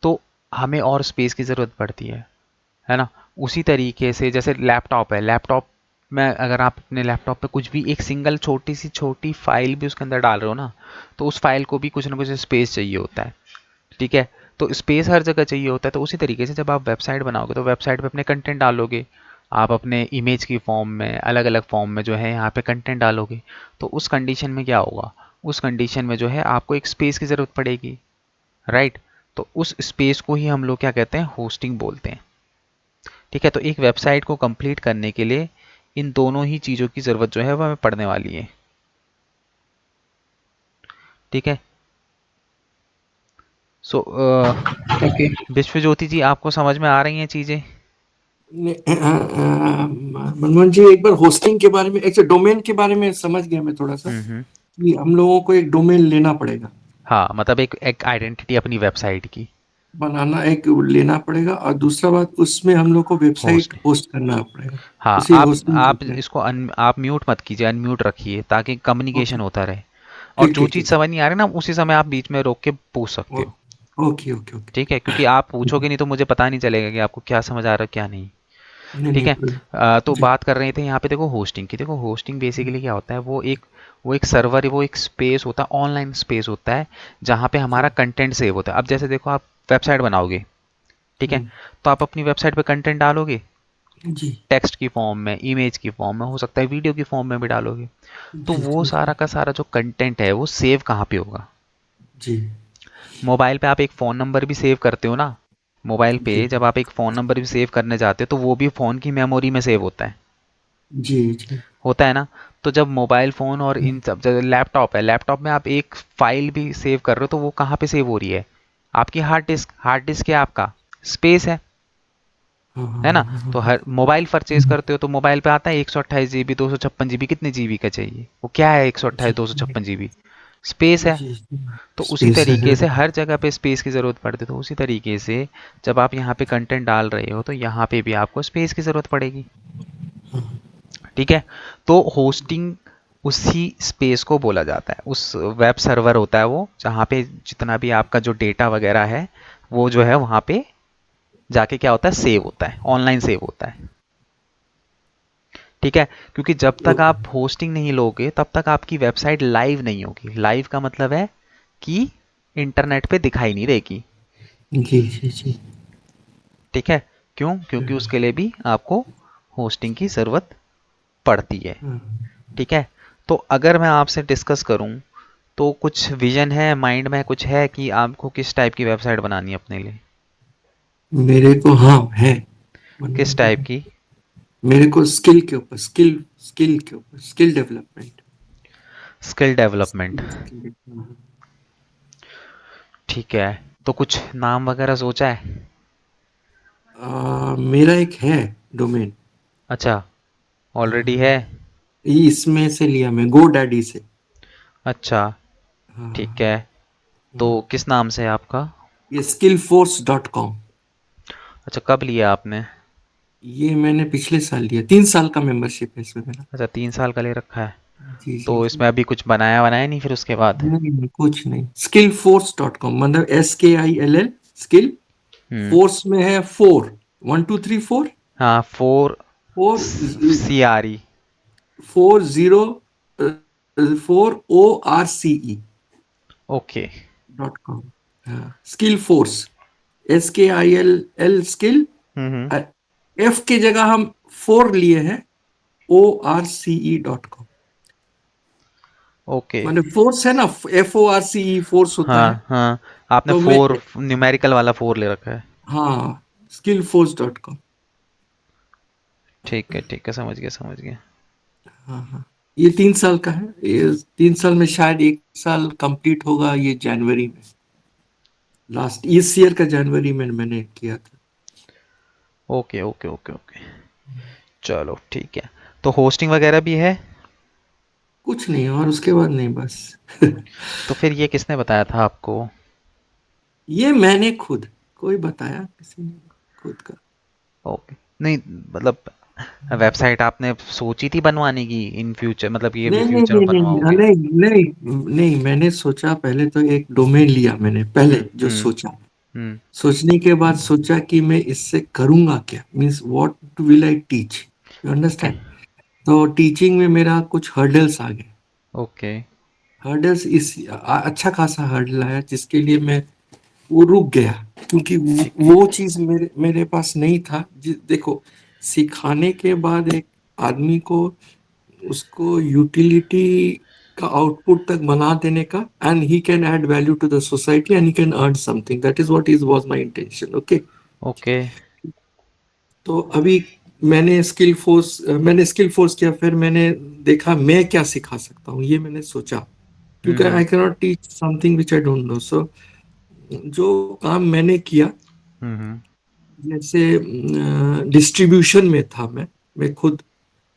तो हमें और स्पेस की ज़रूरत पड़ती है ना। उसी तरीके से जैसे लैपटॉप है, लैपटॉप मैं अगर आप अपने लैपटॉप पे कुछ भी एक सिंगल छोटी फाइल भी उसके अंदर डाल रहे हो ना, तो उस फाइल को भी कुछ ना कुछ स्पेस चाहिए होता है। ठीक है, तो स्पेस हर जगह चाहिए होता है। तो उसी तरीके से जब आप वेबसाइट बनाओगे तो वेबसाइट पे अपने कंटेंट डालोगे, आप अपने इमेज की फॉर्म में अलग अलग फॉर्म में जो है यहाँ पे कंटेंट डालोगे, तो उस कंडीशन में क्या होगा, उस कंडीशन में जो है आपको एक स्पेस की ज़रूरत पड़ेगी, राइट। तो उस स्पेस को ही हम लोग क्या कहते हैं, होस्टिंग बोलते हैं। ठीक है, तो एक वेबसाइट को कंप्लीट करने के लिए इन दोनों ही चीज़ों की ज़रूरत जो है वो हमें पड़ने वाली है। ठीक है, सो ओके। विश्व ज्योति जी, आपको समझ में आ रही हैं चीज़ें? मनमोहन जी, एक बार होस्टिंग के बारे में, एक्चुअली डोमेन के बारे में समझ गया मैं थोड़ा सा, हम्म। कि हम लोगों को एक डोमेन लेना पड़ेगा, हाँ, मतलब एक आइडेंटिटी अपनी वेबसाइट की बनाना एक लेना पड़ेगा, और दूसरा बात उसमें हम लोग को वेबसाइट होस्ट। होस्ट करना पड़ेगा। हाँ, उसे होस्टिंग आप कहते हैं। इसको आप म्यूट मत कीजिए, अनम्यूट रखिए ताकि ओके, कम्युनिकेशन होता रहे। और ठीक जो ठीक चीज़ ठीक। समझ नहीं आ रही ना, उसी समय आप बीच में रोक के पूछ सकते हो। Okay okay okay. ठीक है, क्योंकि आप पूछोगे नहीं तो मुझे पता नहीं चलेगा कि आपको क्या समझ आ रहा है क्या नहीं। नहीं ठीक नहीं, है, तो जी। बात कर रहे थे यहाँ पे, देखो होस्टिंग की। देखो होस्टिंग बेसिकली क्या होता है, वो एक सर्वर, वो एक स्पेस होता है, ऑनलाइन स्पेस होता है जहाँ पे हमारा कंटेंट सेव होता है। अब जैसे देखो, आप वेबसाइट बनाओगे, ठीक है, हम्म, तो आप अपनी वेबसाइट पे कंटेंट डालोगे, जी टेक्स्ट की फॉर्म में, इमेज की फॉर्म में, हो सकता है वीडियो की फॉर्म में भी डालोगे। तो जी वो जी सारा का सारा जो कंटेंट है वो सेव कहाँ पे होगा? जी मोबाइल पे आप एक फ़ोन नंबर भी सेव करते हो ना, मोबाइल पे जी जब आप एक फ़ोन नंबर भी सेव करने जाते हो तो वो भी फ़ोन की मेमोरी में सेव होता है। जी जी। होता है ना? तो जब मोबाइल फ़ोन और इन सब, जैसे लैपटॉप है, लैपटॉप में आप एक फाइल भी सेव कर रहे हो तो वो कहाँ पे सेव हो रही है? आपकी हार्ड डिस्क क्या आपका स्पेस हाँ हाँ है ना? हाँ हाँ तो हर मोबाइल परचेज करते हो तो मोबाइल पे आता है 128 GB, 256 GB, कितने जीबी का चाहिए? वो क्या है, 128 256 GB स्पेस है। जी जी। तो उसी स्पेस है। तरीके से हर जगह पे स्पेस की ज़रूरत पड़ती है। तो उसी तरीके से जब आप यहाँ पे कंटेंट डाल रहे हो तो यहाँ पे भी आपको स्पेस की ज़रूरत पड़ेगी। ठीक है, तो होस्टिंग उसी स्पेस को बोला जाता है, उस वेब सर्वर होता है वो, जहाँ पे जितना भी आपका जो डेटा वगैरह है वो जो है वहाँ पे जाके क्या होता है, सेव होता है, ऑनलाइन सेव होता है। ठीक है, क्योंकि जब तक आप होस्टिंग नहीं लोगे तब तक आपकी वेबसाइट लाइव नहीं होगी। लाइव का मतलब है कि इंटरनेट पे दिखाई नहीं देगी। जी जी जी। ठीक है, क्यों? क्योंकि उसके लिए भी आपको होस्टिंग की ज़रूरत पड़ती है। हाँ, ठीक है, तो अगर मैं आपसे डिस्कस करूं तो कुछ विजन है माइंड में, कुछ है कि आपको किस टाइप की वेबसाइट बनानी है अपने लिए? मेरे को हाँ है। किस टाइप की? मेरे को स्किल के ऊपर, स्किल के ऊपर, skill development. Skill development. Skill. ठीक है, तो कुछ नाम वगैरह सोचा है? मेरा एक है डोमेन, अच्छा, ऑलरेडी है। इसमें से लिया मैं गो डैडी से। अच्छा, ठीक हाँ, है, तो हाँ, किस नाम से है आपका? ये skillforce.com। अच्छा, कब लिया आपने? ये मैंने पिछले साल लिया, 3 साल का मेंबरशिप है इसमें मेरा। अच्छा, 3 साल का ले रखा है। जी जी तो जी। इसमें अभी कुछ बनाया बनाया नहीं फिर उसके बाद? नहीं नहीं, कुछ नहीं। skillforce.com मतलब SKILL, स्किल, हम्म। फोर्स में है 4, 1 2 3 4, हाँ, फोर 4 CRE। 4 ओके। .com। हाँ, स्किल फोर्स, SKILL स्किल, हम्म। एफ की जगह हम 4 लिए हैं, ORCE.com। ओके। मतलब फोर्स है ना, FORCE फोर्स होता है। हाँ हाँ, आपने तो मैं, फोर न्यूमेरिकल वाला फोर ले रखा है। हाँ, skillforce.com। ठीक है, समझ गया समझ गया। हाँ हाँ, ये 3 साल का है। ये 3 साल में शायद 1 साल कंप्लीट होगा ये जनवरी में। लास्ट इस ईयर का जनवरी में मैंने किया था। ओके ओके ओके ओके, चलो ठीक है। तो होस्टिंग वगैरह भी है? कुछ नहीं और उसके बाद नहीं, बस। तो फिर ये किसने बताया था आपको? ये मैंने खुद, कोई बताया किसी ने, खुद का। ओके, नहीं मतलब वेबसाइट आपने सोची थी बनवाने की इन फ्यूचर, मतलब ये भी नहीं नहीं फ्यूचर नहीं में नहीं बनवाओगे? नहीं नहीं नहीं, मैंने सोचा पहले तो एक डोमेन लिया मैंने, पहले जो हम्म। सोचा, हम्म। सोचने के बाद सोचा कि मैं इससे करूंगा क्या, means what will I teach, you okay. Understand. तो टीचिंग में मेरा कुछ हर्डल्स आ गए। ओके। हर्डल्स अच्छा खासा हर्डल आया जिसके लिए मैं वो रुक गया, क्योंकि ठीक है। वो चीज मेरे मेरे पास नहीं था। देखो, सिखाने के बाद एक आदमी को उसको यूटिलिटी का आउटपुट तक बना देने का, and he can add value to the society and he can earn something, that is what is was my intention. Okay, okay. तो अभी मैंने स्किल फोर्स किया, फिर मैंने देखा मैं क्या सिखा सकता हूँ, ये मैंने सोचा, क्योंकि hmm. I can not teach something which I don't know. So जो काम मैंने किया, हम्म। जैसे डिस्ट्रीब्यूशन में था मैं खुद,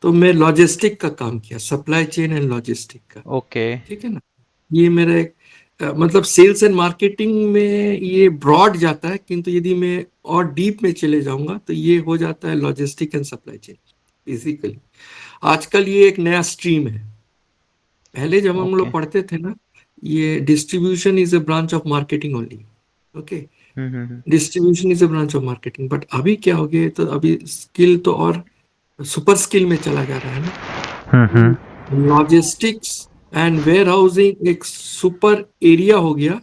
तो मैं लॉजिस्टिक का काम किया, सप्लाई चेन एंड लॉजिस्टिक का। ओके। ठीक है ना, ये मेरा एक मतलब सेल्स एंड मार्केटिंग में ये ब्रॉड जाता है, किंतु यदि मैं और डीप में चले जाऊंगा तो ये हो जाता है logistic and supply chain basically. आजकल ये एक नया स्ट्रीम है। पहले जब हम ओके। लोग पढ़ते थे ना, ये distribution is a branch of marketing only. Okay, hmm. Distribution is a branch of marketing, but अभी क्या हो गया, तो अभी स्किल तो और सुपर स्किल में चला जा रहा है ना। हम्म। लॉजिस्टिक्स एंड वेयर हाउसिंग एक सुपर एरिया हो गया।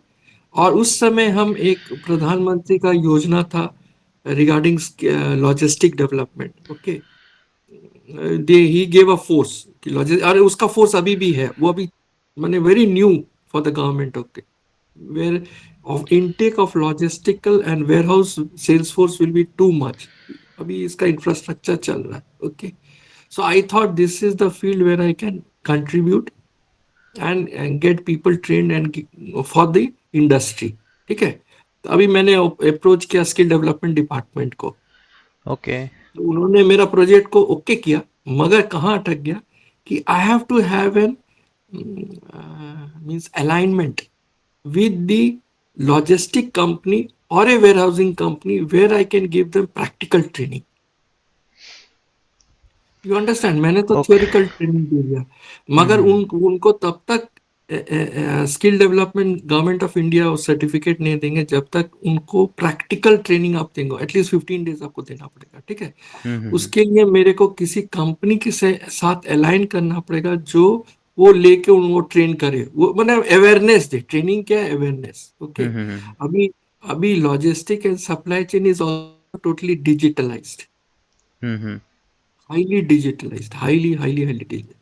और उस समय हम एक प्रधानमंत्री का योजना था regarding logistic development. Okay, they he gave a force कि लॉजिस्टिक, अरे उसका फोर्स अभी भी है, वो अभी माने very new for the government. Okay, where of intake of logistical and warehouse sales force will be too much। अभी इसका इंफ्रास्ट्रक्चर चल रहा है। Okay, so I thought this is the field where I can contribute and get people trained and for the industry. ठीक है, तो अभी मैंने अप्रोच किया स्किल डेवलपमेंट डिपार्टमेंट को, ओके। तो उन्होंने मेरा प्रोजेक्ट को ओके किया, मगर कहाँ अटक गया कि I have to have an means alignment with the logistic company or a warehousing company where I can give them practical training। You understand, मैंने तो ओके। थियोरिकल ट्रेनिंग दे दिया, मगर उनको तब तक skill development government of India certificate नहीं देंगे जब तक उनको प्रैक्टिकल ट्रेनिंग आप देंगे, एटलीस्ट 15 डेज आपको देना पड़ेगा। ठीक है, हम्म। उसके लिए मेरे को किसी कंपनी के साथ अलाइन करना पड़ेगा जो वो लेके वो ट्रेन करे, वो मतलब अवेयरनेस दे। ट्रेनिंग क्या है, अवेयरनेस। ओके, हम्म। अभी अभी logistic and supply chain is totally digitalised, hmm. Highly digitalised, highly highly highly digital.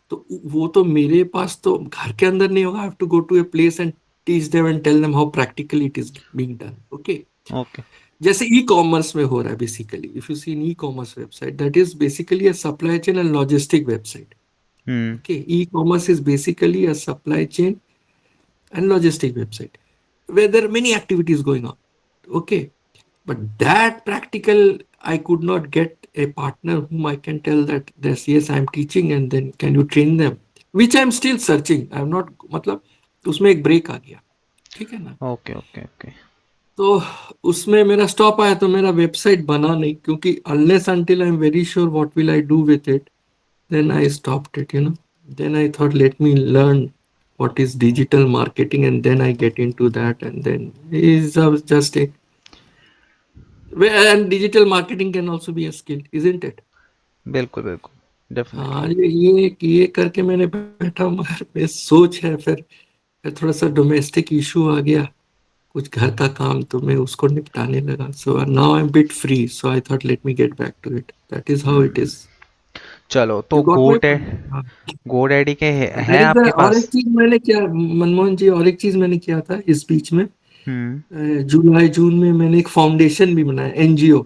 तो वो तो मेरे पास तो घर के अंदर नहीं होगा, I have to go to a place and teach them and tell them how practically it is being done. Okay, okay. जैसे ई कॉमर्स में हो रहा है basically, if you see in e-commerce website, that is basically a supply chain and logistic website. Hmm. Okay, e-commerce is basically a supply chain and logistic website where there are many activities going on. Okay, but that practical, I could not get a partner whom I can tell that this, yes, I'm teaching and then can you train them, which I'm still searching। I'm not, मतलब उसमें एक break आ गया। ठीक है ना, okay. Okay. Okay. तो उसमें मेरा स्टॉप आया, तो मेरा वेबसाइट बना नहीं, क्योंकि unless until I am very sure what will I do with it, then I stopped it, you know। Then I thought, let me learn what is digital marketing and then I get into that, and then is just a, and digital marketing can also be a skill, isn't it? बिल्कुल बिल्कुल, हाँ, definitely. ये करके मैंने बैठा, मगर मैं सोच है, फिर थोड़ा सा डोमेस्टिक इशू आ गया, कुछ घर का काम, तो मैं उसको निपटाने लगा। So now I am bit free, so I thought let me get back to it, that is how it is. चलो, तो यू गॉट माय, गोडैडी के देयर हैं इज आपके और एक पास? चीज मैंने किया मनमोहन जी, और एक चीज मैंने किया था इस बीच में। हम्म। जुलाई जून में मैंने एक फाउंडेशन भी बनाया, एनजीओ।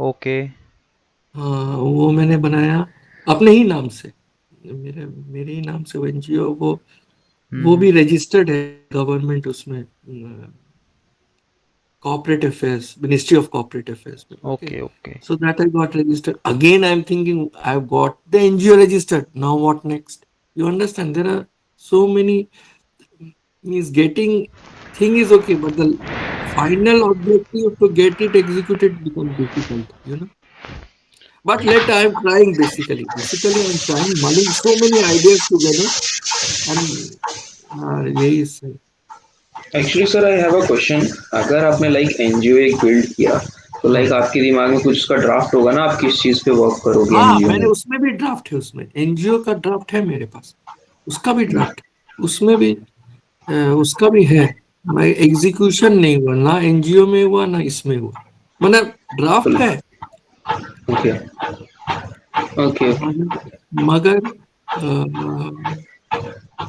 ओके। हाँ, वो मैंने बनाया अपने ही नाम से, मेरे ही नाम से वो एनजीओ, वो हम्म। भी रजिस्टर्ड है गवर्नमेंट उसमें, corporate affairs, ministry of corporate affairs में। Okay, okay. Okay. so that I got registered again। I'm thinking I've got the NGO registered, now what next? You understand, there are so many, means getting thing is okay, but the final objective to get it executed becomes difficult, you know। But let I'm trying, basically I'm trying, mulling so many ideas together, and यही सही। Actually sir I have a question. अगर आपने like NGO एक build किया तो like आपके दिमाग में कुछ उसका ड्राफ्ट होगा ना, आप किस चीज पे वर्क करोगे हाँ, एनजीओ मैंने में? उसमें भी ड्राफ्ट है, उसमें एनजीओ का ड्राफ्ट है मेरे पास, उसका भी ड्राफ्ट है, उसमें भी उसका भी है। एग्जीक्यूशन नहीं हुआ, ना एनजीओ में हुआ ना इसमें हुआ, मतलब ड्राफ्ट है। Okay okay. मगर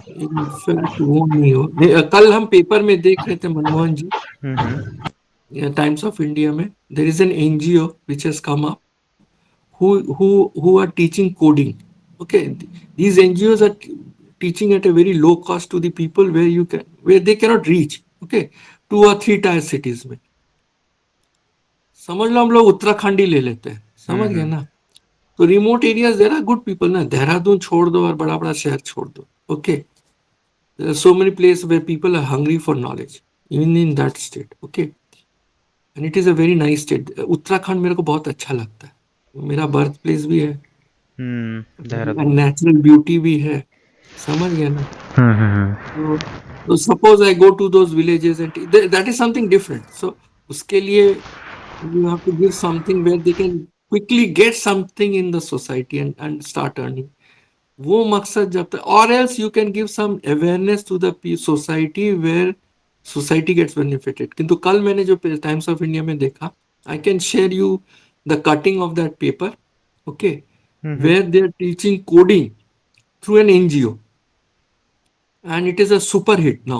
इनफैक्ट वो नहीं हो कल हम पेपर में देख रहे थे मनमोहन जी, टाइम्स ऑफ इंडिया में, there is an NGO which has come up who are teaching coding. Okay, these NGOs are teaching at a very low cost to the people where they cannot reach. Okay, 2 or 3 tier cities में, समझ लो हम लोग उत्तराखंड ही ले लेते हैं, समझ गए ना? तो remote areas there are good people ना, देहरादून छोड़ दो और बड़ा बड़ा शहर छोड़ दो। Okay, there are so many place where people are hungry for knowledge even in that state. Okay, and it is a very nice state. Uttarakhand मेरे को बहुत अच्छा लगता है, मेरा बर्थ प्लेस भी है, देहरादून। नेचुरल ब्यूटी भी है, समझ गया ना? हम्म। तो suppose I go to those villages and that is something different. So उसके लिए you have to give something where they can quickly get something in the society and start earning. वो मकसद जब तक, और else you can give some awareness to the society where society gets benefited. किंतु कल मैंने जो टाइम्स ऑफ इंडिया में देखा, I can share you the cutting of that paper. Okay, where they are teaching coding through an NGO, and it is a super hit now.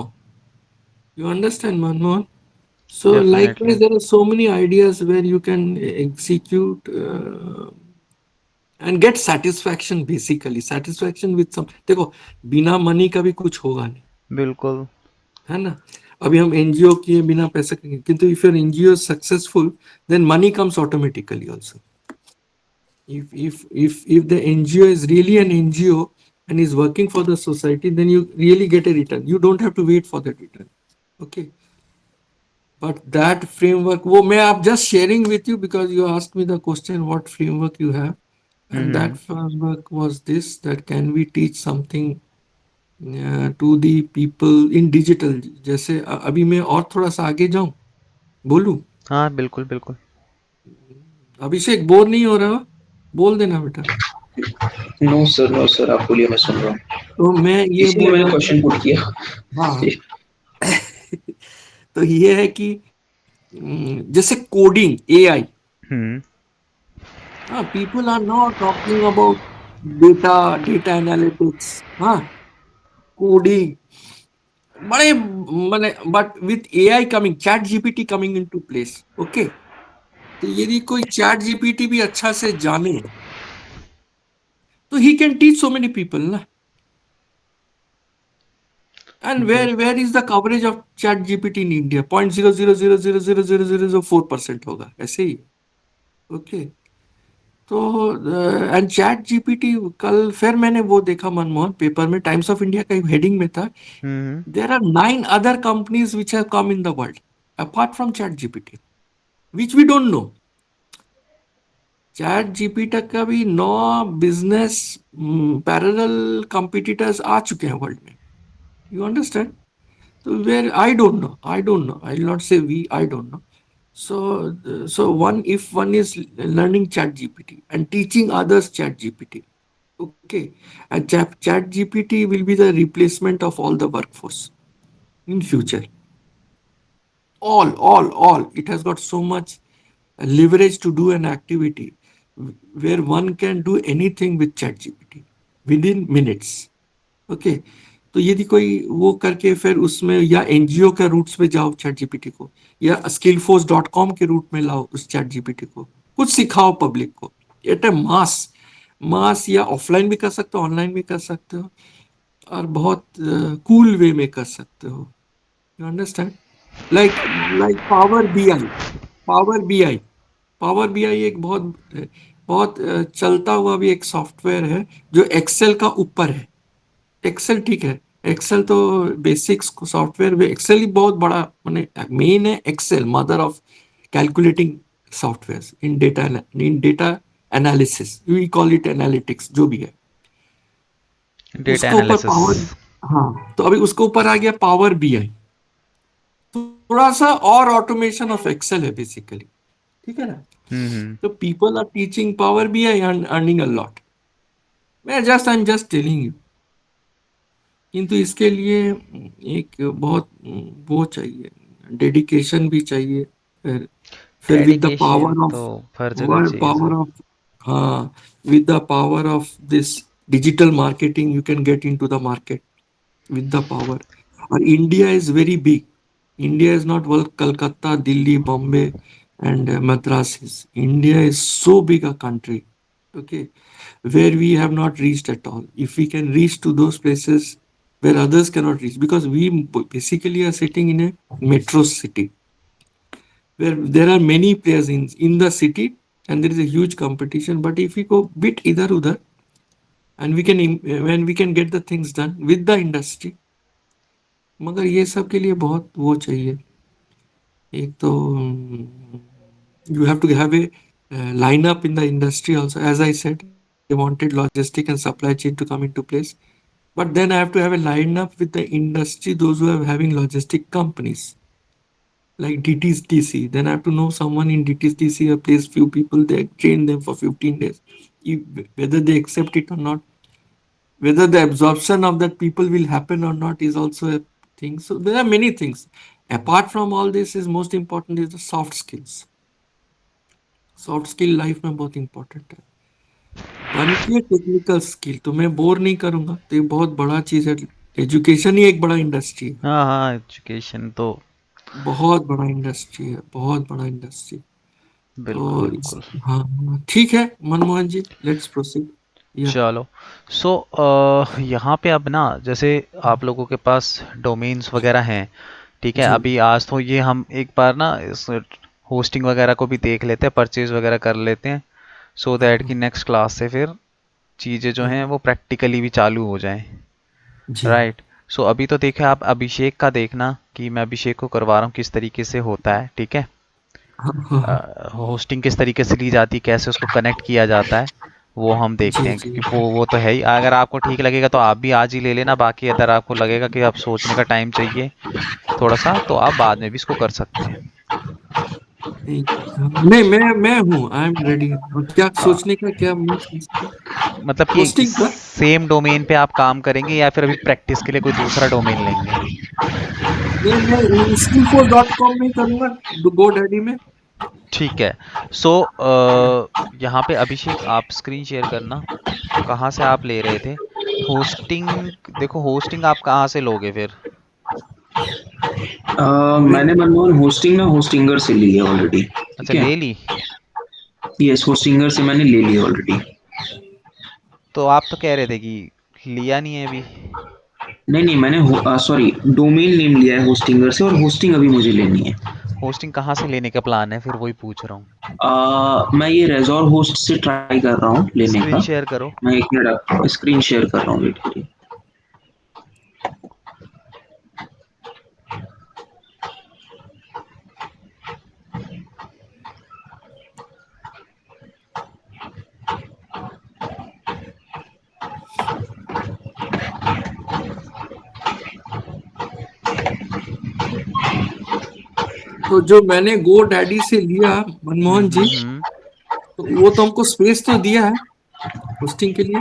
You understand, Manmohan? So likewise, definitely. there are so many ideas where you can execute and get satisfaction, basically satisfaction with some। देखो, बिना money का भी कुछ होगा नहीं, बिल्कुल। है ना? अभी हम एनजीओ किए बिना पैसे के, किंतु if your NGO is successful, then money comes automatically also. If the NGO is really an NGO and is working for the society, then you really get a return. You don't have to wait for that return. Okay, but that framework, वो मैं आप just sharing with you because you asked me the question what framework you have, and that framework was this, that can we teach something to the people in digital। जैसे अभी मैं और थोड़ा सा आगे जाऊं, बोलूं? हाँ बिल्कुल बिल्कुल। अभिषेक बोर नहीं हो रहा हो? बोल देना बेटा। नो सर, आप बोलिए, मैं सुन रहा हूँ, तो मैं ये इसीलिए बोल मैंने रहा क्वेश्चन था, पुट किया। हाँ तो ये है कि जैसे कोडिंग, एआई, हाँ, people are not talking about data analytics, हाँ, कोडिंग, बड़े माने, but with AI coming, ChatGPT coming into place. Okay, तो यदि कोई चैट जीपीटी भी अच्छा से जाने तो he can teach so many people ना। And where is the coverage of chat GPT in India? 0.000000004% होगा, ऐसे ही। ओके, तो एंड चैट जीपीटी, कल फिर मैंने वो देखा मनमोहन, पेपर में, टाइम्स ऑफ इंडिया का हेडिंग में था, there are 9 other companies which have come in the world apart from chat gpt which we don't know। Chat GPT का भी 9 बिजनेस पैरेलल कंपिटिटर्स आ चुके हैं वर्ल्ड में। You understand? So where I don't know, I will not say we, I don't know. So if one is learning Chat GPT and teaching others Chat GPT, okay, and Chat GPT will be the replacement of all the workforce in future. All. It has got so much leverage to do an activity where one can do anything with Chat GPT within minutes. Okay, तो यदि कोई वो करके फिर उसमें, या NGO के roots में जाओ चैट जीपीटी को, या skillforce.com के रूट में लाओ उस चैट जीपीटी को, कुछ सिखाओ पब्लिक को, एट ए मास, या ऑफलाइन भी कर सकते हो, ऑनलाइन भी कर सकते हो, और बहुत कूल वे में कर सकते हो। You understand? Like power BI एक बहुत बहुत चलता हुआ भी एक सॉफ्टवेयर है जो एक्सेल का ऊपर है। एक्सेल ठीक है, एक्सेल तो बेसिक्स सॉफ्टवेयर में, एक्सेल ही बहुत बड़ा माने मेन है। Excel mother of calculating software in data analysis, we call it analytics, जो भी है। डेटा उसके ऊपर एनालिसिस। पावर, हाँ, तो अभी उसके ऊपर आ गया पावर बीआई, थोड़ा सा और ऑटोमेशन ऑफ एक्सेल है बेसिकली। ठीक है ना? हम्म। तो पीपल आर टीचिंग पावर भी है, earning a lot. I am just telling you. किंतु इसके लिए एक बहुत वो चाहिए, डेडिकेशन भी चाहिए। फिर विद द डेडिकेशन पावर तो ऑफ हर जगह चाहिए पावर सर। ऑफ हाँ, with the power of this digital marketing, you can get into the market with the power. And India is very big. India is not well Calcutta, Delhi, Bombay, and Madras. India is so big a country, okay, where we have not reached at all. If we can reach to those places where others cannot reach, because we basically are sitting in a metro city where there are many players in the city, and there is a huge competition. But if we go bit idhar udhar, and we can when we can get the things done with the industry, मगर ये सब के लिए बहुत वो चाहिए। एक तो you have to have a line up in the industry also. As I said, they wanted logistic and supply chain to come into place, but then I have to have a line up with the industry, those who are having logistic companies like DTC. Then I have to know someone in DTC, or place few people there, train them for 15 days. If, whether they accept it or not, whether the absorption of that people will happen or not is also a thing. So there are many things. Apart from all this, is most important is the soft skills. Soft skill life में बहुत important है। बन के technical skill, तो मैं bore नहीं करूंगा, तो ये बहुत बड़ा चीज है। एजुकेशन ही एक बड़ा इंडस्ट्री है, हाँ हाँ, एजुकेशन तो बहुत बड़ा इंडस्ट्री है, बहुत बड़ा इंडस्ट्री। बिल्कुल तो बिल्कुल। हाँ हाँ, ठीक है मनमोहन जी, लेट्स प्रोसीड। या चलो। सो यहाँ पे अब ना, जैसे आप लोगों के पास डोमेन्स वगैरह हैं, ठीक है, जी अभी आज तो ये हम एक बार ना इस होस्टिंग वगैरह को भी देख लेते हैं, परचेज वगैरह कर लेते हैं, सो हाँ दैट हाँ कि नेक्स्ट क्लास से फिर चीज़ें जो हैं हाँ, वो प्रैक्टिकली भी चालू हो जाएं। जी राइट। सो अभी तो देखिए, आप अभिषेक का देखना कि मैं अभिषेक को करवा रहा हूँ किस तरीके से होता है, ठीक है। हाँ हाँ हाँ, होस्टिंग किस तरीके से ली जाती है, कैसे उसको कनेक्ट किया जाता है, वो हम देखते जी हैं, जी क्योंकि वो तो है ही। अगर आपको ठीक लगेगा तो आप भी आज ही ले लेना, बाकी अगर आपको लगेगा कि आप सोचने का टाइम चाहिए थोड़ा सा, तो आप बाद में भी इसको कर सकते हैं। ठीक है। नहीं, मैं हूँ, आई एम रेडी। क्या अ, सोचने का, क्या मैं मतलब कि होस्टिंग का? सेम डोमेन पे आप काम करेंगे या फिर अभी प्रैक्टिस के लिए कोई दूसरा डोमेन लेंगे? नहीं, मैं स्किलफोर्स.com में ही करूंगा, गो डैडी में। ठीक है। सो यहाँ पे अभिषेक आप स्क्रीन शेयर करना, कहाँ से आप ले रहे थे होस्टिंग? देखो, होस्टिंग आप कहाँ से लोगे फिर? मैं मैंने मनमोहन होस्टिंग ना होस्टिंगर से ली है ऑलरेडी। अच्छा, ठीक है, ले ली। यस, होस्टिंगर से मैंने ले ली ऑलरेडी। तो आप तो कह रहे थे कि लिया नहीं है अभी। नहीं नहीं, मैंने सॉरी, डोमेन नेम लिया है होस्टिंगर से, और होस्टिंग अभी मुझे लेनी है। होस्टिंग कहाँ से लेने का प्लान है फिर, वही पूछ रहा हूँ। मैं ये रेजोर होस्ट से ट्राई कर रहा हूँ लेने स्क्रीन का। शेयर करो। मैं एक मिनट स्क्रीन शेयर कर रहा हूँ, वेट करिए। तो जो मैंने गो डैडी से लिया मनमोहन जी, हम्म। तो वो तो हमको स्पेस तो दिया है होस्टिंग के लिए।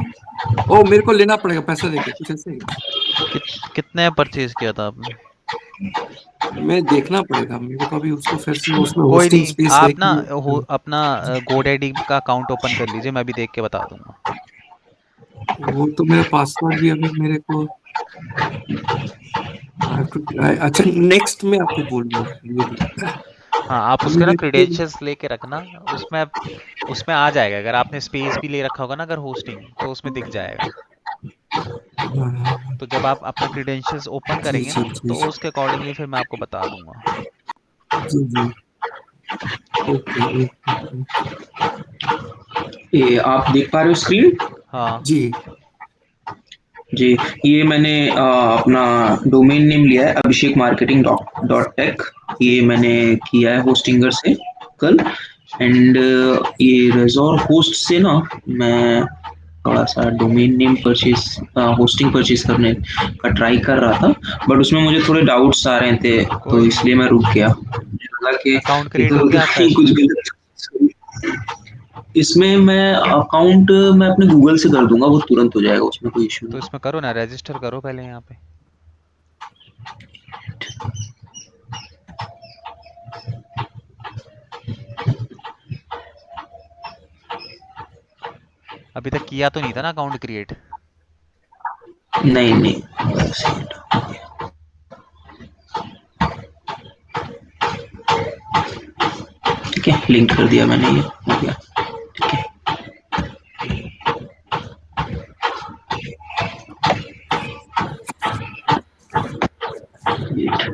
ओ, मेरे को लेना पड़ेगा पैसा देके, कुछ ऐसे ही? कितने परचेज किया था आपने? मैं देखना पड़ेगा मेरे को, अभी उसको फिर से उसमें कोई होस्टिंग नहीं, स्पेस है आप ना कि नहीं। अपना GoDaddy का अकाउंट ओपन कर लीजिए, मैं भी देख के बता दूंगा। वो तो मेरा पासवर्ड भी अभी मेरे को अच्छा, नेक्स्ट में आपको बोलूंगा ये भी। हाँ, आप अभी उसके ना मेरे को क्रेडेंशियल्स लेके रखना, उसमें उसमें आ जाएगा, अगर आपने स्पेस भी ले रखा होगा ना अगर होस्टिंग, तो उसमें दिख जाएगा। हाँ, हाँ, तो जब आप अपना क्रेडेंशियल्स ओपन जी करेंगे जी ना, जी तो उसके अकॉर्डिंगली फिर मैं आपको बता दूंगा। जी जी, ओके ओके ओके। ये आप देख पा रहे हो स्क्रीन? हाँ। जी जी, ये मैंने अपना डोमेन नेम लिया है अभिषेक मार्केटिंग डॉट डॉट टेक। ये मैंने किया है होस्टिंगर से कल। एंड ये रेजोर होस्ट से ना मैं थोड़ा सा domain name purchase, hosting purchase करने का ट्राई कर रहा था, बट उसमें मुझे थोड़े डाउट्स आ रहे थे, तो कोई नहीं, इसलिए मैं रुक गया। मुझे लगा कि अकाउंट क्रिएट इधर हो उधर गया आपका कहीं कुछ इसमें? गलत इसमें मैं अकाउंट मैं अपने गूगल से कर दूंगा, वो तुरंत हो जाएगा, उसमें कोई इश्यू तो नहीं। इसमें करो ना, रजिस्टर करो पहले यहाँ पे। अभी तक किया तो नहीं था ना अकाउंट क्रिएट? नहीं नहीं, ठीक है, लिंक कर दिया मैंने, ये हो गया। ठीक है, Wait.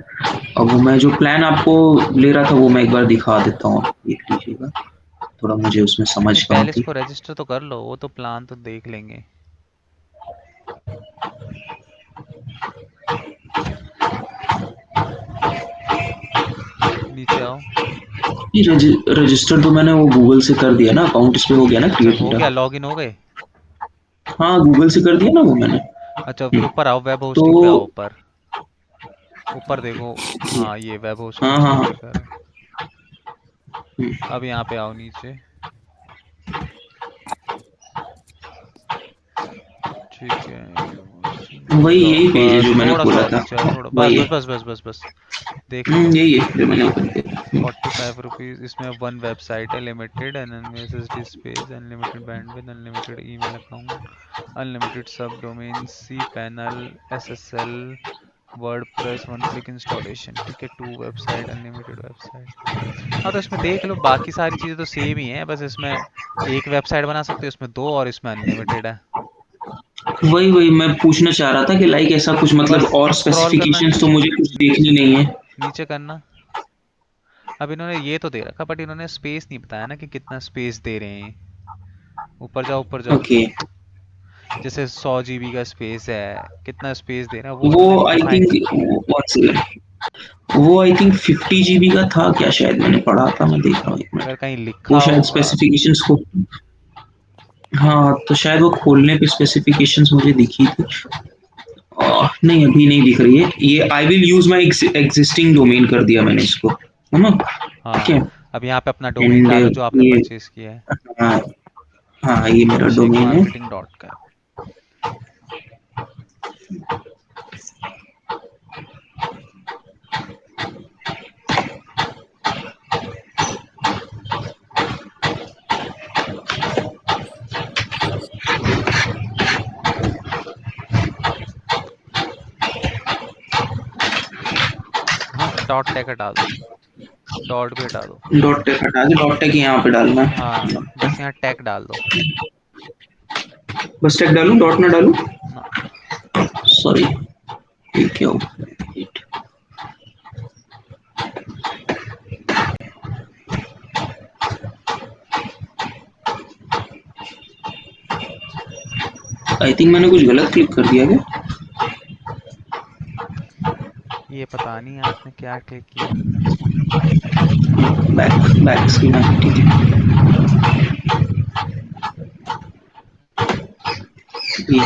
अब वो मैं जो प्लान आपको ले रहा था वो मैं एक बार दिखा देता हूँ, देख लीजिएगा, थोड़ा मुझे उसमें समझ नहीं, कम पहले थी। इसको रजिस्टर तो कर लो, वो तो प्लान तो देख लेंगे। नीचे आओ। रजिस्टर तो मैंने वो गूगल से कर दिया ना, अकाउंट इस पे हो गया ना अच्छा क्रिएट हो मेरा। गया, लॉगिन हो गए? हाँ, गूगल से कर दिया ना वो मैंने। अच्छा फिर ऊपर आओ, वेब तो होस्टिंग पे आओ, ऊपर ऊपर देखो। ये, हाँ ये वेब हाँ होस्टिंग हाँ चूज हाँ, दिखा रहा है। अब यहाँ पे आओ नीचे। ठीक है, वही यही पेज है बस जो मैंने थोड़ा सा खोला और था, नीचे आओ, थोड़ा, बस वही है। बस बस बस बस बस। देख लो। यही है जो मैंने ओपन किया। 45 रुपीज, इसमें वन वेबसाइट है, limited SSD space, unlimited bandwidth, unlimited email account, unlimited sub domain, C panel, SSL, WordPress, one click installation. ठीक है, टू वेबसाइट, अनलिमिटेड वेबसाइट। हाँ तो इसमें देख लो, बाकी सारी चीज़ें तो सेम ही है, बस इसमें एक वेबसाइट बना सकते हो, इसमें दो, और इसमें अनलिमिटेड है। वही वही मैं पूछना चाह रहा था कि लाइक ऐसा कुछ, मतलब बस और स्क्रॉल करना स्पेसिफिकेशंस तो नीचे, मुझे कुछ देखनी नहीं है। नीचे करना। अब इन्होंने ये तो दे रखा, बट इन्होंने स्पेस नहीं बताया ना कि कितना स्पेस दे रहे हैं। ऊपर जाओ, ऊपर जाओ। ओके, जैसे 100 GB का स्पेस है, कितना स्पेस दे रहा है वो वो इन्होंने I define. Think, one second, वो आई थिंक 50 GB का था क्या, शायद मैंने पढ़ा था, मैं देख रहा हूँ एक अगर मिनट। कहीं वो लिखा शायद होगा। स्पेसिफिकेशंस को, हाँ तो शायद वो खोलने पे स्पेसिफिकेशंस मुझे दिखी थी। नहीं अभी नहीं दिख रही है, ये I will use my existing domain कर दिया मैंने इसको, है ना। ठीक हाँ, है, अब यहाँ पे अपना डोमेन एंड डालो जो आपने ये, परचेज किया है। हाँ हाँ, ये मेरा अभिषेक डोमेन है। मार्केटिंग डॉट का। हाँ डॉट टेक हटा दो, डॉट भी हटा दो। डॉट टेक हटा के डॉट टेक यहाँ पे डालना हाँ है। बस यहाँ टेक डाल दो बस टेक डालूं, डॉट ना डालूं? ना। सॉरी, ये क्या हो Wait. आई थिंक मैंने कुछ गलत क्लिक कर दिया क्या? ये पता नहीं आपने क्या क्लिक किया। बैक बैक स्क्रीन है, ठीक है। ये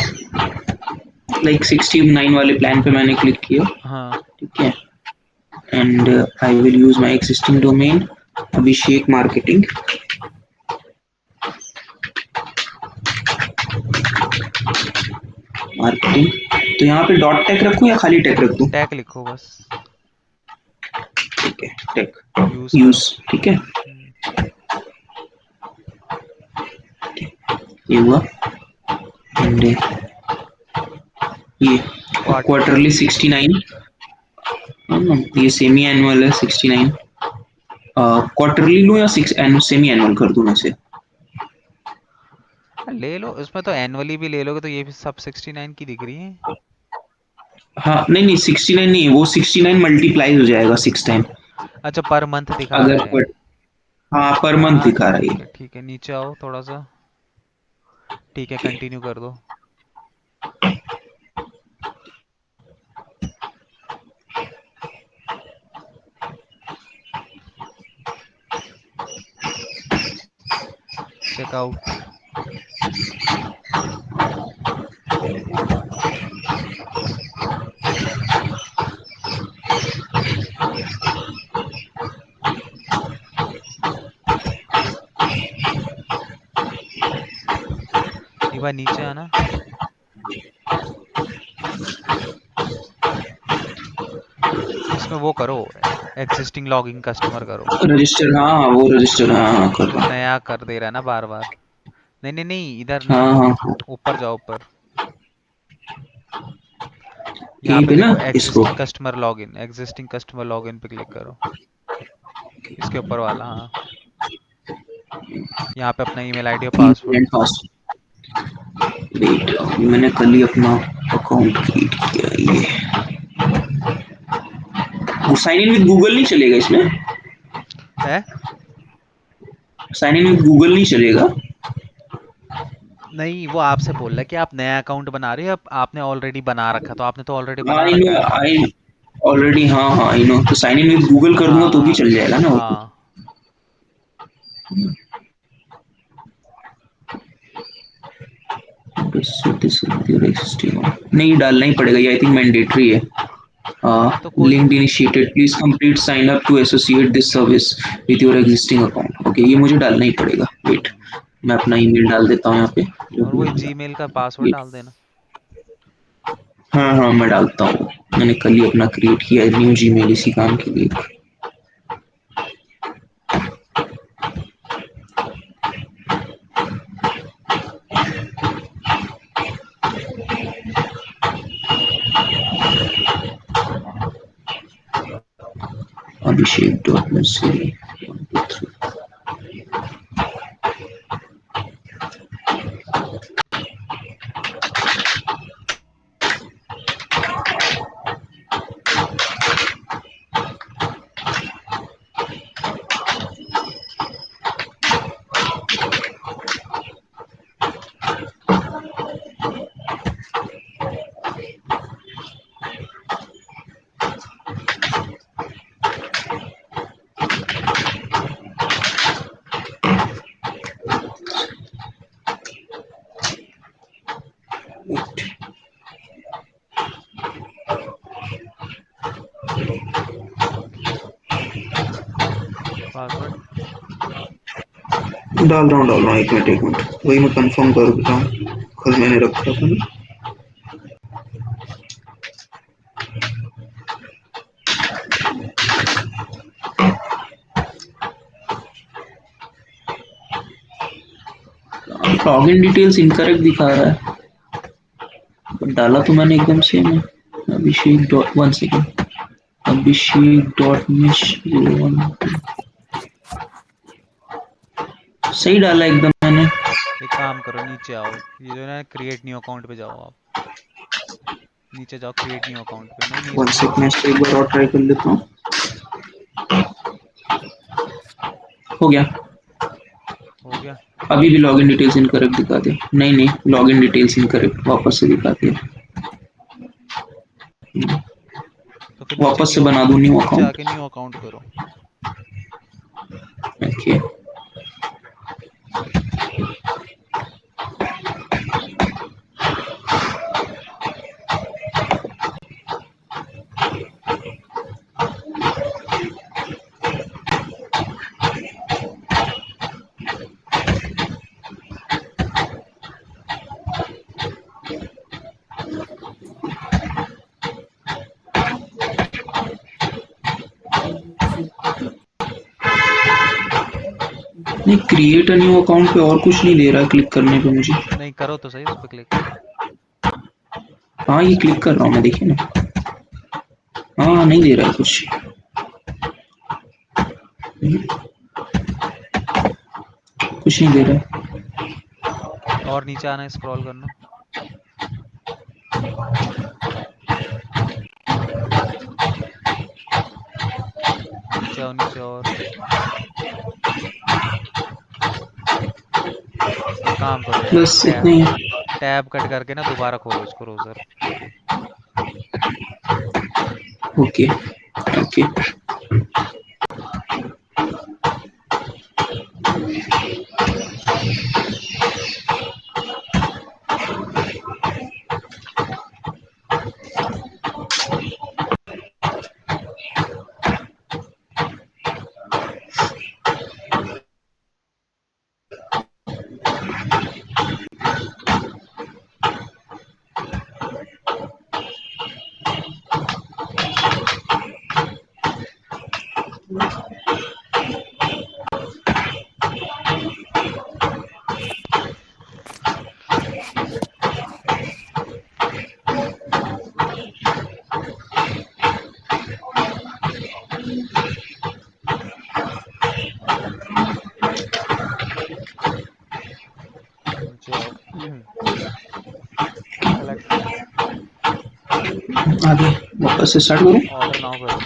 लाइक 69 वाले प्लान पे मैंने क्लिक किया, हाँ ठीक है। And I will use my existing domain Abhishek marketing. Marketing, तो यहाँ पे डॉट टेक रखूँ या खाली टेक रख दूँ? टेक लिखो बस, ठीक है, टेक यूज यूज, करो। ठीक है, हम्म, ये हुआ। एंड ये क्वार्टरली क्वार्टरली 69, ये सेमी एनुअल है 69। क्वार्टरली लूँ या सेमी एनुअल कर दूँ मैं से? ले लो, इसमें तो एनुअली भी ले लोगे तो ये भी सब 69 की दिख रही है। हाँ नहीं नहीं, 69 नहीं, वो 69 मल्टीप्लाई हो जाएगा 6 टाइम अच्छा पर मंथ दिखा रहा अगर है। हाँ पर मंथ हाँ दिखा रहा है ये। ठीक है, नीचे आओ थोड़ा सा। ठीक है, कंटिन्यू कर दो। चेकआउट। बार नीचे आना, इसमें वो करो, एग्जिस्टिंग लॉगिन कस्टमर करो। रजिस्टर, हाँ हाँ वो रजिस्टर, हाँ हाँ कर वो रहा हूँ। नया कर दे रहा है ना बार बार। नहीं नहीं नहीं, इधर हाँ नहीं, हाँ हाँ, ऊपर जाओ ऊपर, यहाँ यहीं पे पे ना देखो इसको। Existing customer login, existing customer login पे क्लिक करो, इसके ऊपर वाला, हाँ। यहाँ पे अपना ईमेल आईडी और email password. And password. Wait, मैंने कल ही अपना अकाउंट क्रिएट किया है ये। वो साइन इन विद गूगल नहीं चलेगा इसमें? है साइन इन विद गूगल नहीं चलेगा? नहीं, वो आपसे बोल रहा है कि आप नया अकाउंट बना रहे हो, आपने ऑलरेडी बना रखा, तो आपने तो ऑलरेडी बना आई नो, रखा है। आई ऑलरेडी, हाँ हाँ आई नो। तो साइन इन विद गूगल कर दूंगा हाँ तो भी हाँ चल जाएगा ना? और हाँ। नहीं, डालना ही पड़ेगा ये, आई थिंक मैंडेटरी है। हाँ तो कोई, linked initiated, please complete sign up to associate this service with your existing account. Okay, ये मुझे डालना ही पड़ेगा। वेट, मैं अपना ईमेल डाल देता हूँ यहाँ पे जो और भी वही होगा। जीमेल का पासवर्ड ये, डाल देना। हाँ हाँ मैं डालता हूँ। मैंने कल ही अपना क्रिएट किया है न्यू जीमेल इसी काम के लिए। अभिषेक डॉट नर्सरी। पासवर्ड डाल रहा हूँ, एक मिनट वही मैं कंफर्म कर देता हूँ, कल मैंने रखा था ना। लॉगिन डिटेल्स इनकरेक्ट दिखा रहा है, पर डाला तो मैंने एकदम से मैं। अभिषेक डॉट, वन सेकेंड, अभिषेक डॉट मिश 01, सही डाला एकदम मैंने। एक काम करो, नीचे आओ, ये जो है ना क्रिएट न्यू अकाउंट पे जाओ आप, नीचे जाओ क्रिएट न्यू अकाउंट पे, नहीं नहीं वन इसमें सेकेंड, मैं इसको एक बार और ट्राई कर लेता हूँ। हो गया। हो गया। अभी भी लॉगिन डिटेल्स इनकरेक्ट दिखा दे। नहीं नहीं, लॉगिन डिटेल्स इनकरेक्ट वापस से दिखाती है। तो फिर नीचे वापस से न्यू, बना दूं न्यू नीचे अकाउंट? आके न्यू अकाउंट करो। ओके, नहीं क्रिएट अ न्यू अकाउंट पे और कुछ नहीं दे रहा क्लिक करने पे मुझे। नहीं करो तो सही उस पर क्लिक। हाँ ये क्लिक कर रहा हूँ मैं, देखिए ना। हाँ नहीं दे रहा है कुछ। कुछ नहीं दे रहा है। और नीचे आना, स्क्रॉल करना, नीचे आओ नीचे, और एक काम करो यार, बस टैब, इतना ही है। टैब कट करके ना दोबारा खोलो इसको ब्राउज़र। Okay okay. नीचे आओ। सेलेक्ट आगे वापस से स्टार्ट करूँ? ऑर्डर नाउ करो।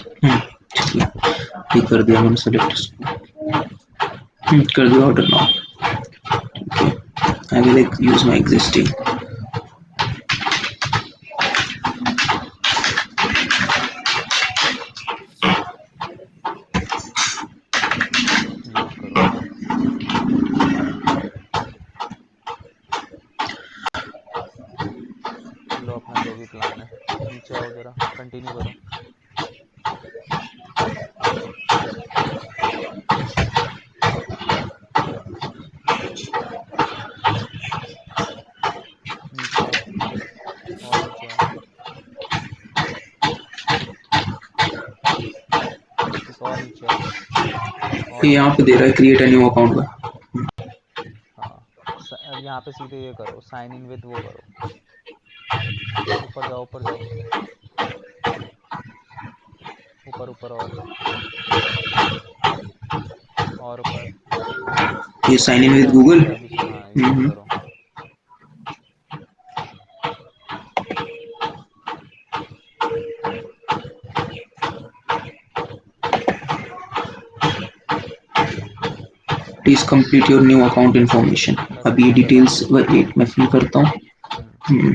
ठीक है, ये कर दिया मैंने सेलेक्ट इसको। कर दिया order now. I will use my existing. Use करो। लो अपना जो भी प्लान है। नीचे आओ जरा, कंटिन्यू करो। नीचे आओ और नीचे आओ। एक और नीचे आओ और यहाँ पे नीचे। दे रहा है क्रिएट अ न्यू अकाउंट का। हाँ, अब यहाँ पे सीधे ये करो, साइन इन विद वो करो। ऊपर जाओ, ऊपर जाओ, ऊपर ऊपर और ऊपर। ये साइन इन विद नीचे गूगल। नीचे नीचे, हाँ यूज करो। Please complete your new account information. बस अब ये इतना करना डिटेल्स वेट मैं फिल करता हूँ। है।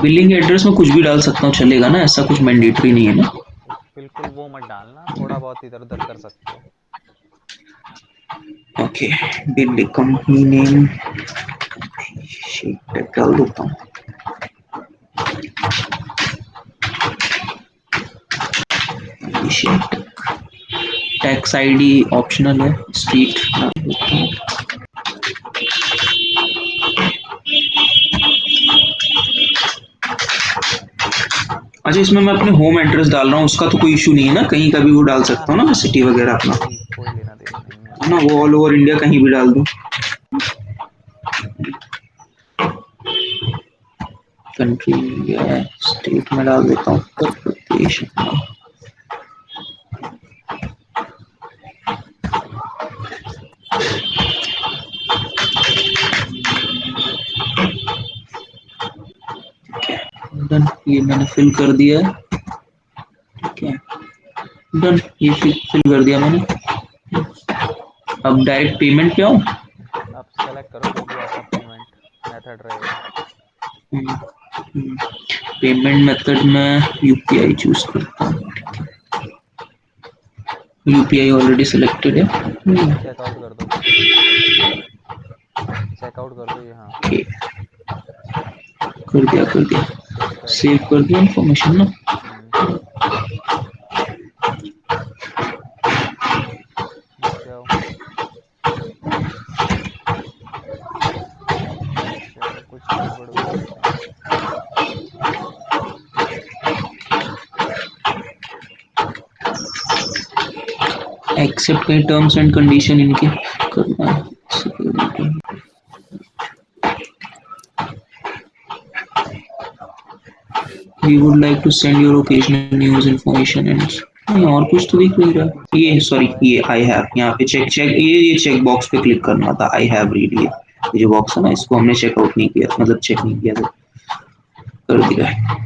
बिलिंग एड्रेस में कुछ भी डाल सकता हूँ, चलेगा ना? ऐसा कुछ मैंडेटरी नहीं है ना? बिल्कुल वो मत डालना, थोड़ा बहुत इधर उधर कर सकते हो। ओके, बिलिंग कंपनी नेम डाल देता हूँ। टैक्स आईडी ऑप्शनल है, स्ट्रीट डाल देता हूँ। अच्छा, इसमें मैं अपने होम एड्रेस डाल रहा हूँ, उसका तो कोई इशू नहीं है ना? कहीं का भी वो डाल हाँ सकता हूँ ना मैं, हाँ, सिटी वगैरह अपना, कोई लेना देना नहीं है। है ना? वो ऑल ओवर इंडिया कहीं भी डाल दूँ। कंट्री इंडिया, स्टेट में डाल देता हूँ उत्तर प्रदेश। डन, ये मैंने फिल कर दिया है। ठीक है, डन, ये फिल कर दिया मैंने। अब डायरेक्ट पेमेंट पे आऊँ? आप सेलेक्ट करो जो भी आपका पेमेंट मेथड रहेगा। पेमेंट मेथड में यूपीआई चूज करता हूँ। यूपीआई ऑलरेडी सिलेक्टेड है। चेकआउट कर दो, चेकआउट कर दो ये। हाँ, Okay, कर दिया सेव कर दो। सेव कर दिया इन्फॉर्मेशन ना। नीचे आओ, नीचे आओ, कुछ गड़बड़ हुई है क्या? एक्सेप्ट कई टर्म्स एंड कंडीशन इनके करना है। Security. We would like to send your occasional news information and नहीं, और कुछ तो दिख नहीं रहा। ये सॉरी, ये आई हैव, यहाँ पे चेक ये चेक बॉक्स पे क्लिक करना था। आई हैव रीड, ये जो बॉक्स है ना, इसको हमने चेकआउट नहीं किया, मतलब चेक नहीं किया, तो कर दिया है।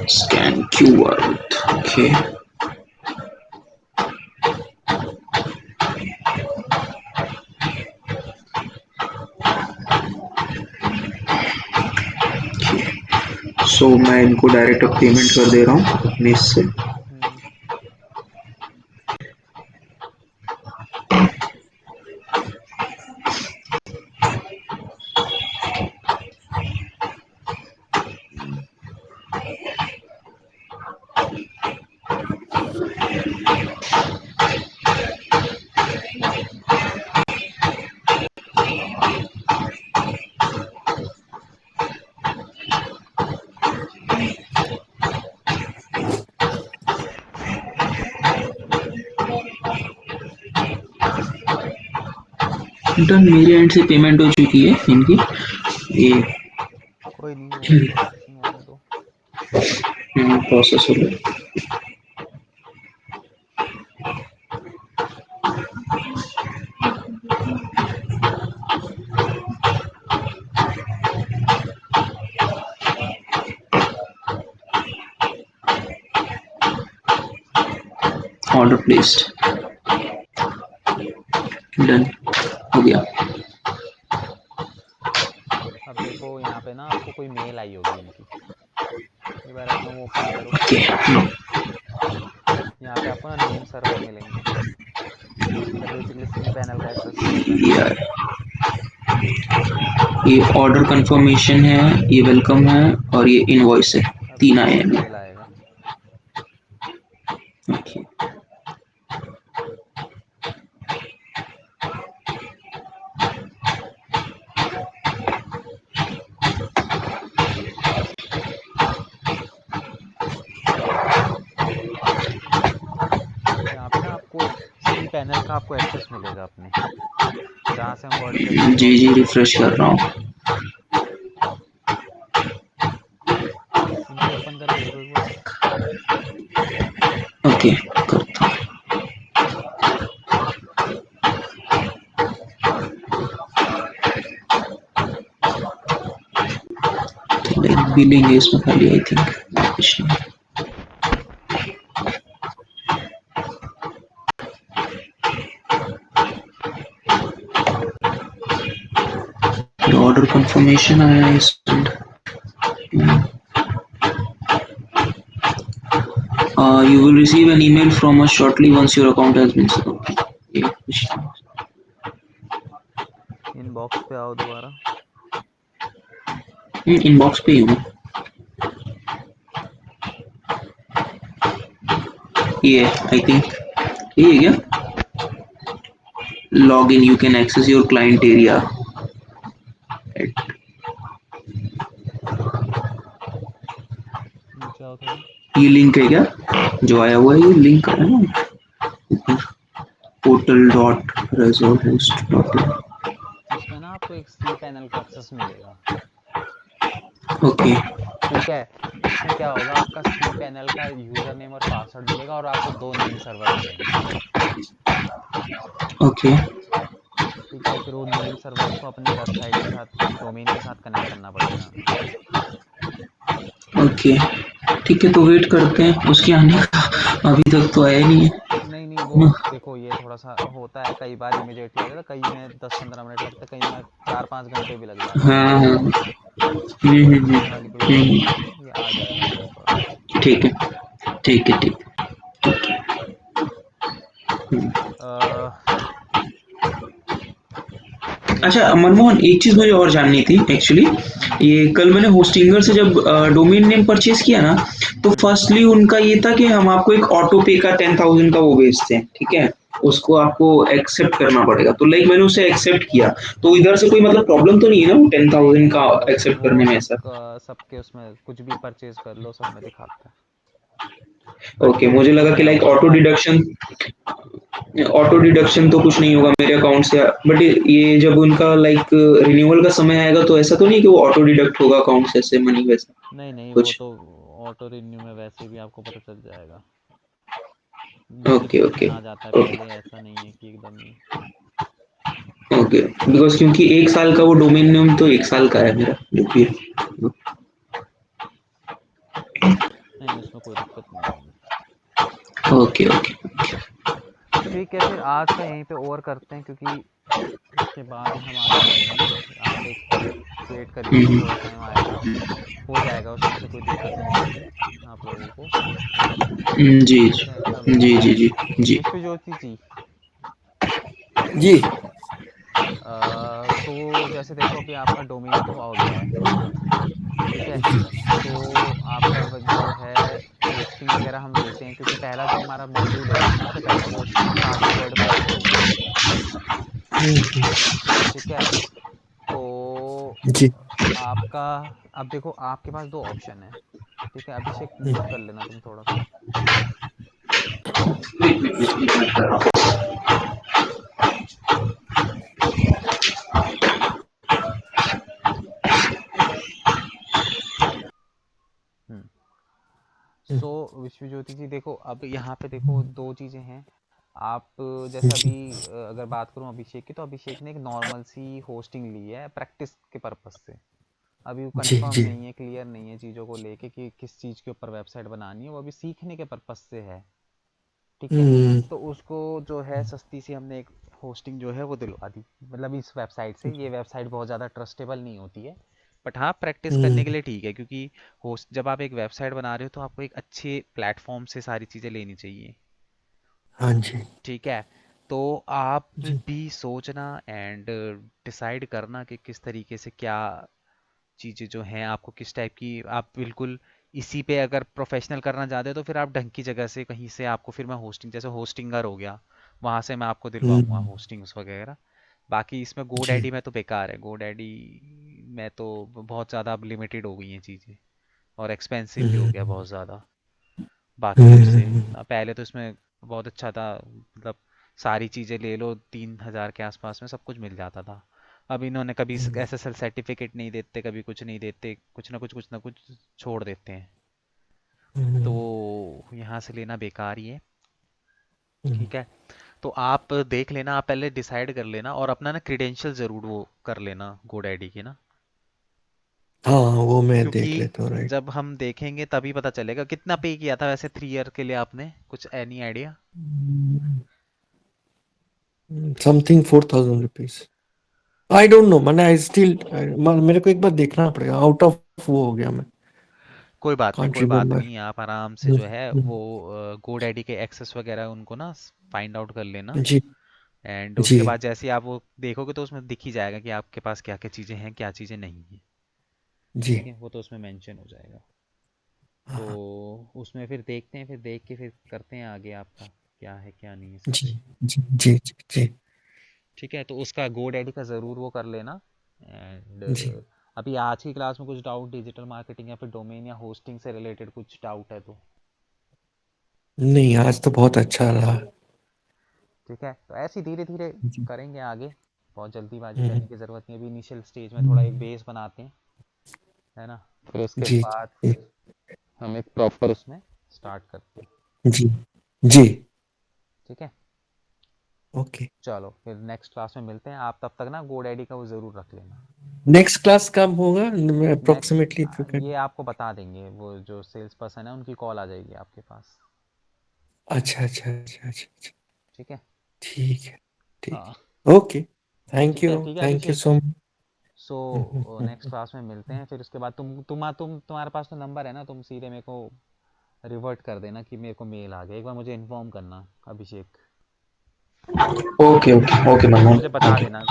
Scan QR. Okay. सो मैं इनको डायरेक्ट अब पेमेंट कर दे रहा हूँ अपने इससे। डन, मेरे एंड से पेमेंट हो चुकी है इनकी। ये कोई नहीं, वो प्रोसेसिंग होने दो। प्रोसेस हो गया। ऑर्डर प्लेस्ड, डन हो गया। अब देखो यहाँ पे ना आपको कोई मेल आई होगी इनकी, एक बार अपना वो ओपन करो। ओके, यहाँ पे आपको ना नेम सर्वर मिलेंगे, मतलब बेसिकली सी पैनल का एक्सेस मिलेगा। यार ये ऑर्डर कंफर्मेशन है, ये वेलकम है और ये इनवॉइस है, अब 3 यहाँ आए से हैं। मेल आएगा। ओके, यहाँ पे ना आपको एक सी पैनल का आपको एक्सेस मिलेगा अपने, जहाँ से हम वर्डप्रेस पे जी जी लॉगिन करते रिफ्रेश हैं। कर रहा हूँ। इनको ओपन करके देखो एक बार। ओके, करता हूँ। बिलिंग है इसमें खाली, आई थिंक कुछ नहीं। ऑर्डर कंफर्मेशन आया है इसमें। You will receive an email from us shortly once your account has been set up. ये कुछ इनबॉक्स पे आओ दोबारा। इनबॉक्स पे ही हूँ। ये आई थिंक ये है क्या? Log in, you can access your client area. नीचे आओ थोड़ा। ये लिंक है क्या जो आया हुआ है? ये लिंक है ना, portal.resolhost.in। इसमें ना आपको एक सी पैनल का एक्सेस मिलेगा, ओके ठीक है। इसमें क्या होगा, आपका सी पैनल का यूजर नेम और पासवर्ड मिलेगा और आपको 2 नेम सर्वर मिलेंगे, ओके ठीक है। फिर वो नेम सर्वर्स को अपनी वेबसाइट के साथ, डोमेन के साथ कनेक्ट करना पड़ेगा हमें। ओके, ठीक है, तो वेट करते हैं उसके आने का। अभी तक तो आया नहीं है। नहीं नहीं, वो देखो ये थोड़ा सा होता है, कई बार इमीडिएटली आ जाता है, कई में 10-15 मिनट लगते हैं, कई में 4-5 घंटे भी लग जाते हैं। हाँ हाँ, खाली कोई टेंशन नहीं है, ये आ जाएगा आपके पास। ठीक है ठीक है ठीक है। अच्छा मनमोहन, एक चीज मुझे और जाननी थी एक्चुअली। ये कल मैंने होस्टिंगर से जब डोमेन नेम परचेज किया ना, तो फर्स्टली उनका ये था कि हम आपको एक ऑटो पे का 10,000 का वो भेजते हैं, ठीक है, उसको आपको एक्सेप्ट करना पड़ेगा। तो लाइक मैंने उसे एक्सेप्ट किया, तो इधर से कोई मतलब प्रॉब्लम तो नहीं है ना वो 10,000 का एक्सेप्ट करने में ऐसा? सबके उसमें कुछ भी परचेज कर लो, सब में दिखाता है। ओके, मुझे लगा कि लाइक ऑटो डिडक्शन तो कुछ नहीं होगा मेरे अकाउंट से, बट ये जब उनका लाइक रिन्यूअल का समय आएगा तो ऐसा तो नहीं कि वो ऑटो डिडक्ट होगा अकाउंट से ऐसे मनी वैसा नहीं नहीं, वो कुछ? तो ऑटो रिन्यू में वैसे भी आपको पता चल जाएगा, ओके ओके नोटिफिकेशन आ जाता है ओके पहले, ऐसा नहीं है कि एकदम ही। ओके, बिकॉज क्योंकि 1 साल का वो डोमेन नेम तो 1 साल का है मेरा जो भी है। नहीं नहीं, उसमें कोई दिक्कत नहीं होगी। ओके ओके ठीक है, फिर आज का यहीं पे ओवर करते हैं, क्योंकि इसके बाद ही हम आगे बढ़ेंगे। आप एक वेट करिए, थोड़ा टाइम आएगा, हो जाएगा, उसमें से कोई दिक्कत नहीं आएगी आप लोगों को। जी ठीक है, चलो। जी जी जी जी विश्व ज्योति जी, जी तो जैसे देखो अभी आपका डोमेन तो आ गया है, ठीक है। तो आपका जो है होस्टिंग वगैरह हम लेते हैं, क्योंकि पहला जो हमारा मॉड्यूल होगा, सबसे पहले वो स्टार्ट विद वर्डप्रेस पे होगा, ठीक है। तो जी आपका, अब देखो आपके पास 2 ऑप्शन है, ठीक है। अभिषेक म्यूट कर लेना तुम थोड़ा सा। सो विश्व ज्योति जी देखो, अब यहाँ पे देखो दो चीज़ें हैं। आप जैसे जी अभी अगर बात करूँ अभिषेक की, तो अभिषेक ने एक नॉर्मल सी होस्टिंग ली है प्रैक्टिस के पर्पज से। अभी वो जी कंफर्म जी नहीं है, क्लियर नहीं है चीज़ों को लेके कि किस चीज़ के ऊपर वेबसाइट बनानी है, वो अभी सीखने के पर्पज से है। ठीक है। हम्म तो उसको जो है सस्ती सी हमने एक होस्टिंग जो है वो दिलवा दी, मतलब इस वेबसाइट से। ये वेबसाइट बहुत ज़्यादा ट्रस्टेबल नहीं होती है, बट हाँ प्रैक्टिस करने के हम्म, लिए ठीक है, क्योंकि होस्ट जब आप एक वेबसाइट बना रहे हो तो आपको एक अच्छे प्लेटफॉर्म से सारी चीज़ें लेनी चाहिए। हाँ जी ठीक है। तो आप जी भी सोचना एंड डिसाइड करना कि किस तरीके से क्या चीज़ें जो हैं आपको किस टाइप की, आप बिल्कुल इसी पे अगर प्रोफेशनल करना चाहते हो तो फिर आप ढंग की जगह से कहीं से आपको, फिर मैं होस्टिंग जैसे होस्टिंगर हो गया, वहाँ से मैं आपको दिलवाऊंगा हम्म, होस्टिंग्स वगैरह। बाकी इसमें जी गोडैडी में तो बेकार है, गोडैडी में तो बहुत ज़्यादा अब लिमिटेड हो गई हैं चीज़ें, और एक्सपेंसिव भी हो गया हम्म, बहुत ज़्यादा बाकियों से। हम्म, पहले तो इसमें बहुत अच्छा था, मतलब सारी चीज़ें ले लो 3,000 के आसपास में सब कुछ मिल जाता था। अब इन्होंने कभी एसएसएल सर्टिफिकेट नहीं देते, कभी कुछ नहीं देते, कुछ ना कुछ छोड़ देते हैं। तो हम्म, यहाँ से लेना बेकार ही है। हम्म। ठीक है। तो आप देख लेना, आप पहले डिसाइड कर लेना, और अपना ना क्रीडेंशियल ज़रूर वो कर लेना गोडैडी की ना, हाँ वो मैं क्योंकि देख लेता हूँ राइट। जब हम देखेंगे तभी पता चलेगा। कितना पे किया था वैसे 3 ईयर के लिए आपने, कुछ any idea? Something 4,000 rupees. I don't no, मैंने आई स्टिल, मेरे को एक बार देखना पड़ेगा, आउट ऑफ वो हो गया मैं, कोई बात नहीं, कांट कोई बात रिमेम्बर। नहीं, आप आराम से जो है वो गोडैडी के एक्सेस वगैरह उनको ना फाइंड आउट कर लेना। जी एंड जी उसके बाद जैसे ही आप वो देखोगे तो उसमें दिख ही जाएगा कि आपके पास क्या क्या चीज़ें हैं, क्या चीज़ें नहीं हैं। जी ठीक है, वो तो उसमें मेंशन हो जाएगा। तो हाँ उसमें फिर देखते हैं, फिर देख के फिर करते हैं आगे आपका क्या है क्या नहीं है इस जी पे। जी जी जी जी ठीक है, तो उसका गोडैडी का ज़रूर वो कर लेना। एंड जी। अभी आज की क्लास में कुछ डाउट डिजिटल मार्केटिंग या फिर डोमेन या होस्टिंग से रिलेटेड कुछ डाउट है तो? नहीं आज तो बहुत अच्छा रहा। ठीक है, तो ऐसे धीरे धीरे जी करेंगे आगे। बहुत जल्दीबाजी हम्म, करने की ज़रूरत नहीं, अभी इनिशियल स्टेज में थोड़ा एक हम्म, बेस बनाते हैं, है ना। फिर उसके जी बाद जी फिर हम एक प्रॉपर उसमें स्टार्ट करते हैं। जी जी। ठीक है, ओके। चलो फिर नेक्स्ट क्लास में मिलते हैं। आप तब तक ना गोडैडी का वो ज़रूर रख लेना। नेक्स्ट क्लास कब होगा नेक्स्ट अप्रोक्सीमेटली? ये आपको बता देंगे, वो जो सेल्स पर्सन है उनकी कॉल आ जाएगी आपके पास। अच्छा अच्छा अच्छा अच्छा अच्छा। ठीक है। ठीक है ठीक हाँ, है ओके। ठीक है thank you Abhishek. So much. So next class में मिलते हैं, फिर उसके बाद तुम्हारे पास तो नंबर है ना, तुम सीधे मेरे को रिवर्ट कर देना कि मेरे को मेल आ गया, एक बार मुझे इन्फॉर्म करना अभिषेक। ओके ओके ओके ठीक है, मनमोहन। मुझे बता ओके देना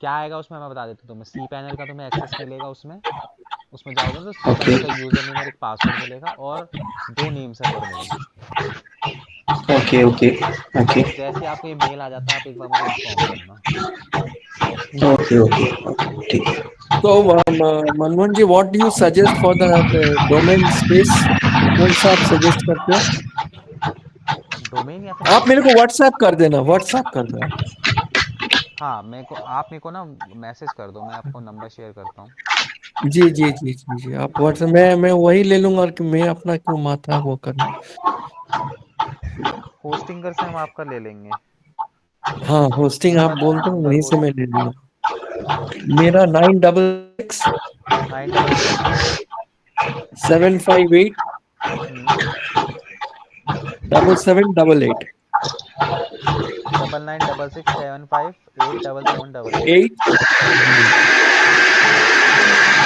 क्या आएगा उसमें, मैं बता देता हूँ तुम्हें। सी पैनल का तुम्हें एक्सेस मिलेगा उसमें, उसमें जाओगे ना तो सी ओके पैनल का यूज़र नेम और एक पासवर्ड मिलेगा, और 2 नेम सर्वर मिलेंगे। ओके ओके ठीक है, ओके तो जैसे ही आपको ये मेल आ जाता है आप एक बार मुझे इन्फॉर्म करना। ओके ओके ओके ठीक है। तो Manmohan ji, what do you suggest for the domain space? कौन सा आप सजेस्ट करते हो? डोमेन या फिर आप मेरे होस्टिंग? को व्हाट्सएप कर देना, व्हाट्सएप कर दो आप। हाँ, मेरे को ना मैसेज कर दो, मैं आपको नंबर शेयर करता हूँ। जी जी जी जी जी, आप व्हाट्सएप, मैं वही ले लूंगा कि मैं अपना क्यों माथा वो करूँ। होस्टिंगर से हम आपका ले लेंगे। हाँ होस्टिंग आप नंबर बोल दो, नंबर वहीं से बोलो। मैं ले लूंगा। मेरा 966 966। 758 7788 9966758778। 8।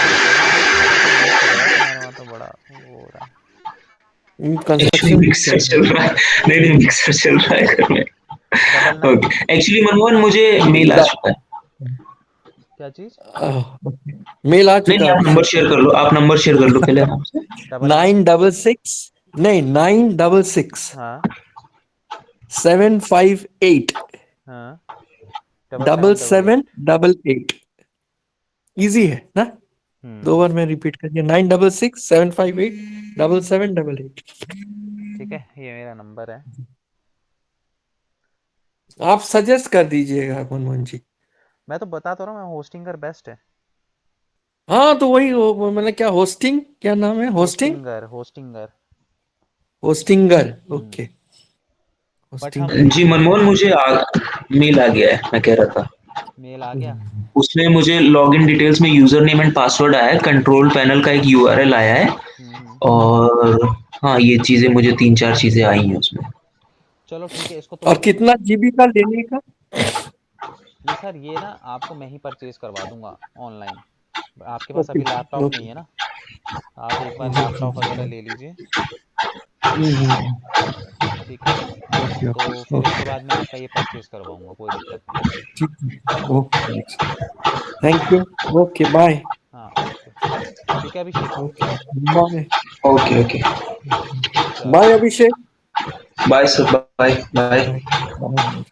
अभिषेक थोड़ा सा मिक्स हो रहा है तुम्हारे वहाँ तो, बड़ा वो हो रहा है। एक्चुअली कंस्ट्रक्शन मिक्सर चल रहा चल रहा है। नहीं नहीं मिक्सर चल रहा है घर में। Double nine okay actually Manmohan मुझे मेल आ है। चुका है। क्या चीज़? मेल आ नहीं चुका नहीं है आप नंबर अभिषेक शेयर कर लो, आप नंबर शेयर कर लो पहले आराम से। डबल नाइन 966, नहीं 966 हाँ 758 हाँ, double double seven double seven eight double eight easy है ना? दो बार मैं रिपीट कर दिया, 966 758 7788। ठीक है, ये मेरा नंबर है। आप सजेस्ट कर दीजिएगा मनमोहन जी। मैं तो बता तो रहा हूँ, मैं होस्टिंगर बेस्ट है। हाँ तो वही मैंने क्या, होस्टिंग क्या नाम है, hosting? Hostinger Hostinger Hostinger, okay, but Hostinger. हम जी मनमोहन, मुझे मेल आ गया है, मैं कह रहा था। मेल आ गया। उसमें मुझे लॉगिन डिटेल्स में यूजर नेम एंड पासवर्ड आया है, कंट्रोल पैनल का एक यूआरएल आया है, हम्म। और हाँ ये चीजें मुझे 3-4 चीजें आई हैं उसमें। चलो ठीक है, इसको और तो कितना जीबी का लेने का? ये सर ये ना आपको मैं ही परचेज करवा दूंगा ऑनलाइन। आपके पास ओके अभी लैपटॉप ओके। नहीं है ना, आप एक बार लैपटॉप वगैरह ले लीजिए, ठीक है। ओके तो ओके फिर उसके ओके, बाद मैं आपका ये परचेज करवाऊंगा, कोई दिक्कत नहीं है। ठीक है, okay, thank you, okay bye. हाँ ओके, ठीक है Abhishek. Okay bye. Okay okay, चलो bye Abhishek. Bye sir, bye bye. Bye bye.